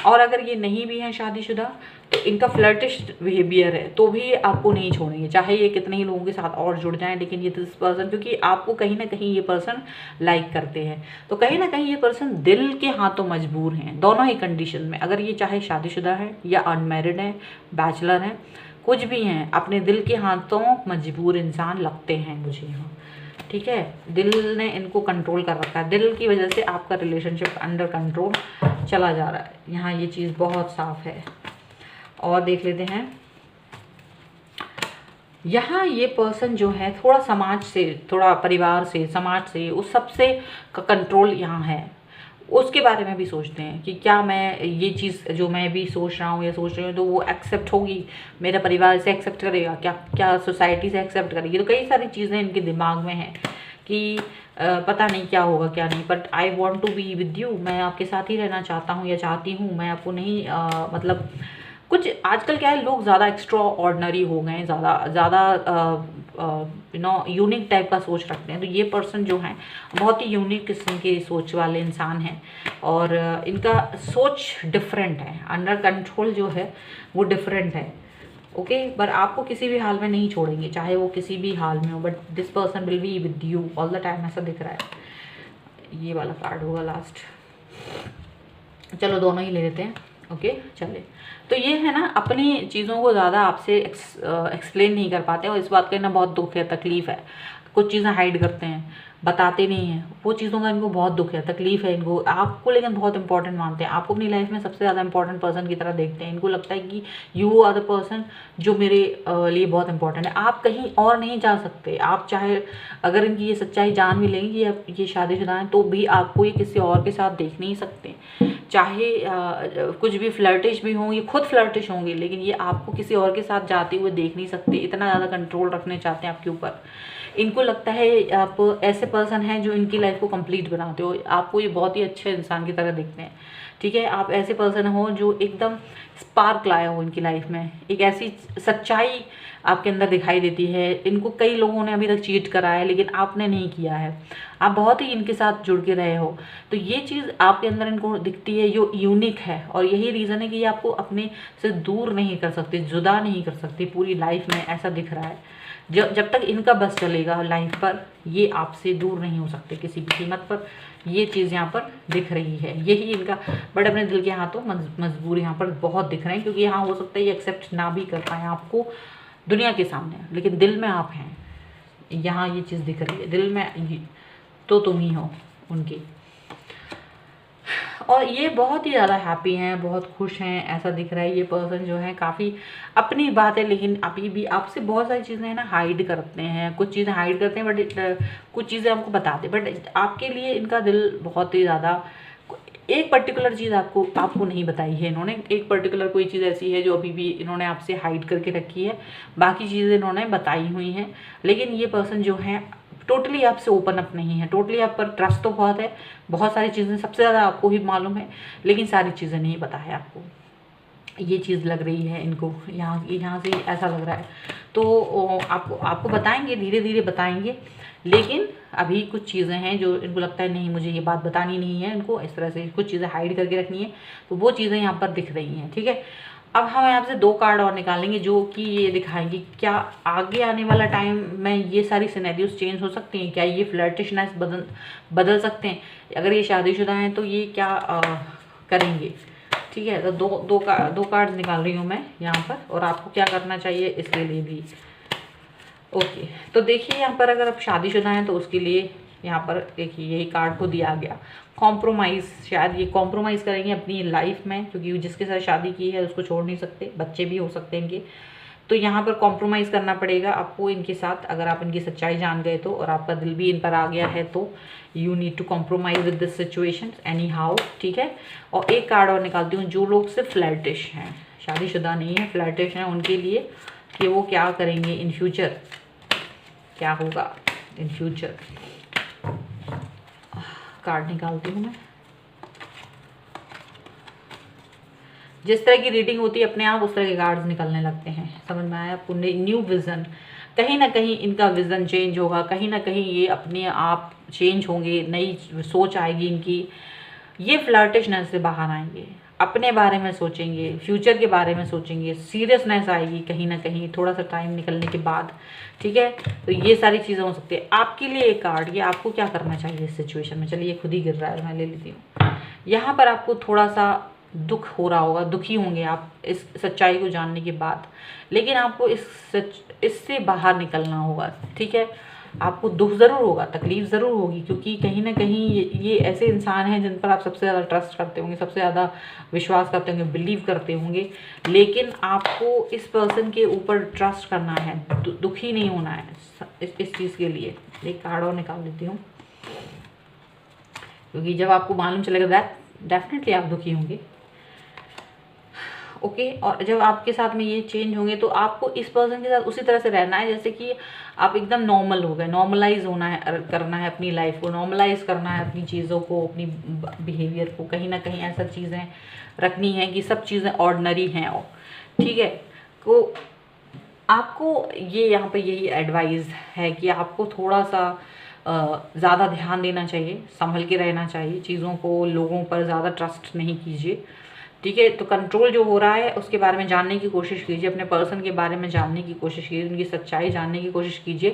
S1: और अगर ये नहीं भी हैं शादीशुदा, तो इनका फ्लर्टिश बिहेवियर है तो भी आपको नहीं छोड़ेंगे, चाहे ये कितने ही लोगों के साथ और जुड़ जाएं। लेकिन ये दिस पर्सन, क्योंकि आपको कहीं ना कहीं ये पर्सन लाइक करते हैं, तो कहीं ना कहीं ये पर्सन दिल के हाथों मजबूर हैं, दोनों ही कंडीशन में। अगर ये चाहे शादीशुदा है या अनमैरिड है, बैचलर हैं, कुछ भी हैं, अपने दिल के हाथों मजबूर इंसान लगते हैं मुझे यहाँ। ठीक है, दिल ने इनको कंट्रोल कर रखा है, दिल की वजह से आपका रिलेशनशिप अंडर कंट्रोल चला जा रहा है। यहाँ ये चीज़ बहुत साफ है। और देख लेते हैं, यहाँ ये पर्सन जो है थोड़ा समाज से, थोड़ा परिवार से, समाज से, उस सबसे का कंट्रोल यहाँ है। उसके बारे में भी सोचते हैं कि क्या मैं ये चीज़ जो मैं भी सोच रहा हूँ या सोच रही हूँ तो वो एक्सेप्ट होगी, मेरा परिवार इसे एक्सेप्ट करेगा, क्या सोसाइटी से एक्सेप्ट करेगी। तो कई सारी चीज़ें इनके दिमाग में हैं कि पता नहीं क्या होगा क्या नहीं, but I want to be with you, मैं आपके साथ ही रहना चाहता हूँ या चाहती हूँ, मैं आपको नहीं मतलब कुछ आजकल क्या है, लोग ज़्यादा एक्स्ट्रा ऑर्डिनरी हो गए हैं, ज़्यादा यूनिक टाइप का सोच रखते हैं। तो ये पर्सन जो है बहुत ही यूनिक किस्म की सोच वाले इंसान हैं, और इनका सोच डिफरेंट है, अंडर कंट्रोल जो है वो डिफरेंट है। ओके, पर आपको किसी भी हाल में नहीं छोड़ेंगे, चाहे वो किसी भी हाल में हो, but this person will be with you all the time, ऐसा दिख रहा है। ये वाला कार्ड होगा लास्ट, चलो दोनों ही ले लेते हैं। ओके, चले। तो ये है ना, अपनी चीज़ों को ज़्यादा आपसे एक्सप्लेन नहीं कर पाते, और इस बात का ना बहुत दुख है, तकलीफ़ है। कुछ चीज़ें हाइड करते हैं, बताते नहीं हैं, वो चीज़ों का इनको बहुत दुख है, तकलीफ़ है इनको। आपको लेकिन बहुत इंपॉर्टेंट मानते हैं, आपको अपनी लाइफ में सबसे ज़्यादा इंपॉर्टेंट पर्सन की तरह देखते हैं। इनको लगता है कि यू आर द पर्सन जो मेरे लिए बहुत इंपॉर्टेंट है। आप कहीं और नहीं जा सकते, आप चाहे अगर इनकी ये सच्चाई जान भी लेंगे कि ये शादीशुदा हैं, तो भी आपको ये किसी और के साथ देख नहीं सकते। चाहे कुछ भी फ्लर्टिश भी हों, ये खुद फ्लर्टिश होंगे, लेकिन ये आपको किसी और के साथ जाते हुए देख नहीं सकते। इतना ज़्यादा कंट्रोल रखने चाहते हैं आपके ऊपर। इनको लगता है आप ऐसे पर्सन हैं जो इनकी लाइफ को कंप्लीट बनाते हो, आपको ये बहुत ही अच्छे इंसान की तरह देखते हैं। ठीक है, आप ऐसे पर्सन हो जो एकदम स्पार्क लाया हो इनकी लाइफ में, एक ऐसी सच्चाई आपके अंदर दिखाई देती है। इनको कई लोगों ने अभी तक चीट करा है, लेकिन आपने नहीं किया है, आप बहुत ही इनके साथ जुड़ के रहे हो। तो ये चीज़ आपके अंदर इनको दिखती है, जो यूनिक है, और यही रीज़न है कि ये आपको अपने से दूर नहीं कर सकते, जुदा नहीं कर सकते पूरी लाइफ में, ऐसा दिख रहा है। जब तक इनका बस चलेगा लाइफ पर, ये आपसे दूर नहीं हो सकते किसी भी कीमत पर। ये चीज़ यहाँ पर दिख रही है, यही इनका, बट अपने दिल के हाथों मजबूर यहाँ पर बहुत दिख रहे हैं, क्योंकि यहाँ हो सकता है ये एक्सेप्ट ना भी कर पाएँ आपको दुनिया के सामने, लेकिन दिल में आप हैं। यहाँ ये चीज़ दिख रही है, दिल में तो तुम ही हो उनकी। और ये बहुत ही ज़्यादा हैप्पी हैं, बहुत खुश हैं, ऐसा दिख रहा है। ये पर्सन जो है काफ़ी अपनी बात है, लेकिन अभी भी आपसे बहुत सारी चीज़ें हैं ना हाइड करते हैं, कुछ चीज़ें हाइड करते हैं, बट कुछ चीज़ें आपको बताते हैं, बट आपके लिए इनका दिल बहुत ही ज़्यादा, एक पर्टिकुलर चीज़ आपको नहीं बताई है इन्होंने। एक पर्टिकुलर कोई चीज़ ऐसी है जो अभी भी इन्होंने आपसे हाइड करके रखी है, बाकी चीज़ें इन्होंने बताई हुई हैं। लेकिन ये पर्सन जो है टोटली आपसे ओपन अप नहीं है, टोटली आप पर ट्रस्ट तो बहुत है, बहुत सारी चीज़ें सबसे ज़्यादा आपको ही मालूम है, लेकिन सारी चीज़ें नहीं पता है आपको। ये चीज़ लग रही है इनको, यहाँ से ऐसा लग रहा है। तो आपको बताएंगे, धीरे धीरे बताएंगे, लेकिन अभी कुछ चीज़ें हैं जो इनको लगता है नहीं मुझे ये बात बतानी नहीं है, इनको इस तरह से कुछ चीज़ें हाइड करके रखनी है, तो वो चीज़ें यहाँ पर दिख रही हैं। ठीक है, अब हम यहाँ से 2 कार्ड और निकालेंगे जो कि ये दिखाएंगे क्या आगे आने वाला टाइम में ये सारी सिनेरियोज चेंज हो सकती हैं, क्या ये फ्लर्टिशनेस बदल सकते हैं, अगर ये शादीशुदा हैं तो ये क्या करेंगे। ठीक है, तो दो कार्ड निकाल रही हूँ मैं यहाँ पर, और आपको क्या करना चाहिए इसके लिए भी। ओके, तो देखिए यहाँ पर अगर आप शादीशुदा हैं तो उसके लिए यहाँ पर देखिए यही कार्ड को दिया गया, कॉम्प्रोमाइज़। शायद ये कॉम्प्रोमाइज़ करेंगे अपनी लाइफ में, क्योंकि जिसके साथ शादी की है उसको छोड़ नहीं सकते, बच्चे भी हो सकते हैं इनके, तो यहाँ पर कॉम्प्रोमाइज़ करना पड़ेगा आपको इनके साथ। अगर आप इनकी सच्चाई जान गए तो, और आपका दिल भी इन पर आ गया है, तो you need to compromise with this situation anyhow. ठीक है, और एक कार्ड और निकालती हूँ, जो लोग सिर्फ फ्लर्टिश हैं, शादीशुदा नहीं है, फ्लर्टिश हैं, उनके लिए कि वो क्या करेंगे इन फ्यूचर, क्या होगा इन फ्यूचर। कार्ड निकालती हूँ मैं। जिस तरह की रीडिंग होती है अपने आप उस तरह के कार्ड्स निकलने लगते हैं, समझ में आया आपको। न्यू विज़न, कहीं ना कहीं इनका विज़न चेंज होगा, कहीं ना कहीं ये अपने आप चेंज होंगे, नई सोच आएगी इनकी, ये फ्लर्टिशनेस से बाहर आएंगे, अपने बारे में सोचेंगे, फ्यूचर के बारे में सोचेंगे, सीरियसनेस आएगी कहीं ना कहीं थोड़ा सा टाइम निकलने के बाद। ठीक है, तो ये सारी चीज़ें हो सकती है। आपके लिए एक कार्ड, ये आपको क्या करना चाहिए इस सिचुएशन में। चलिए खुद ही गिर रहा है, मैं ले लेती हूँ। यहाँ पर आपको थोड़ा सा दुख हो रहा होगा, दुखी होंगे आप इस सच्चाई को जानने के बाद, लेकिन आपको इससे बाहर निकलना होगा। ठीक है, आपको दुख ज़रूर होगा, तकलीफ ज़रूर होगी, क्योंकि कहीं ना कहीं ये ऐसे इंसान हैं जिन पर आप सबसे ज़्यादा ट्रस्ट करते होंगे, सबसे ज़्यादा विश्वास करते होंगे, बिलीव करते होंगे, लेकिन आपको इस पर्सन के ऊपर ट्रस्ट करना है, दुखी नहीं होना है इस चीज़ के लिए। एक कार्ड और निकाल लेती हूँ, क्योंकि जब आपको मालूम चलेगा डेफिनेटली आप दुखी होंगे। ओके, और जब आपके साथ में ये चेंज होंगे तो आपको इस पर्सन के साथ उसी तरह से रहना है जैसे कि आप एकदम नॉर्मल हो गए। नॉर्मलाइज होना है, करना है अपनी लाइफ को, नॉर्मलाइज करना है अपनी चीज़ों को, अपनी बिहेवियर को, कहीं ना कहीं ऐसा चीज़ें रखनी है कि सब चीज़ें ऑर्डिनरी हैं। और ठीक है, तो आपको ये यहाँ पे यही एडवाइस है कि आपको थोड़ा सा ज़्यादा ध्यान देना चाहिए, संभल के रहना चाहिए चीज़ों को, लोगों पर ज़्यादा ट्रस्ट नहीं कीजिए। ठीक है, तो कंट्रोल जो हो रहा है उसके बारे में जानने की कोशिश कीजिए, अपने पर्सन के बारे में जानने की कोशिश कीजिए, उनकी सच्चाई जानने की कोशिश कीजिए,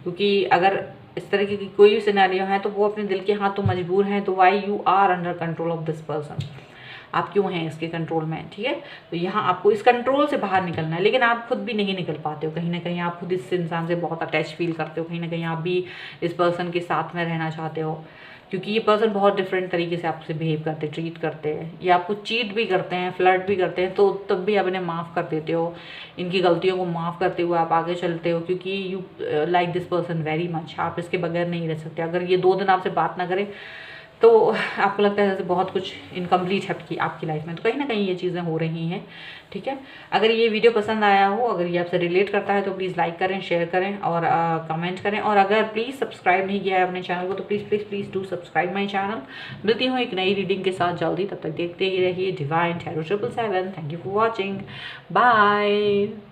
S1: क्योंकि अगर इस तरह की कोई भी सिनेरियो है तो वो अपने दिल के हाथ तो मजबूर हैं, तो why you are under control of this person, आप क्यों हैं इसके कंट्रोल में। ठीक है, तो यहाँ आपको इस कंट्रोल से बाहर निकलना है, लेकिन आप खुद भी नहीं निकल पाते हो, कहीं ना कहीं आप खुद इस इंसान से बहुत अटैच फील करते हो, कहीं ना कहीं आप भी इस पर्सन के साथ में रहना चाहते हो, क्योंकि ये पर्सन बहुत डिफरेंट तरीके से आपसे बिहेव करते, ट्रीट करते हैं, ये आपको चीट भी करते हैं, फ्लर्ट भी करते हैं, तो तब भी आप इन्हें माफ़ कर देते हो, इनकी गलतियों को माफ़ करते हुए आप आगे चलते हो, क्योंकि you like this person very much, आप इसके बगैर नहीं रह सकते। अगर ये 2 दिन आपसे बात ना करें तो आपको लगता है जैसे बहुत कुछ इनकम्प्लीट है आपकी लाइफ में, तो कहीं ना कहीं ये चीज़ें हो रही हैं। ठीक है, अगर ये वीडियो पसंद आया हो, अगर ये आपसे रिलेट करता है तो प्लीज़ लाइक करें, शेयर करें और कमेंट करें, और अगर प्लीज़ सब्सक्राइब नहीं किया है अपने चैनल को तो please do subscribe my channel. मिलती हूँ एक नई रीडिंग के साथ जल्दी, तब तक देखते ही रहिए Divine Tarot 777। Thank you for watching, bye.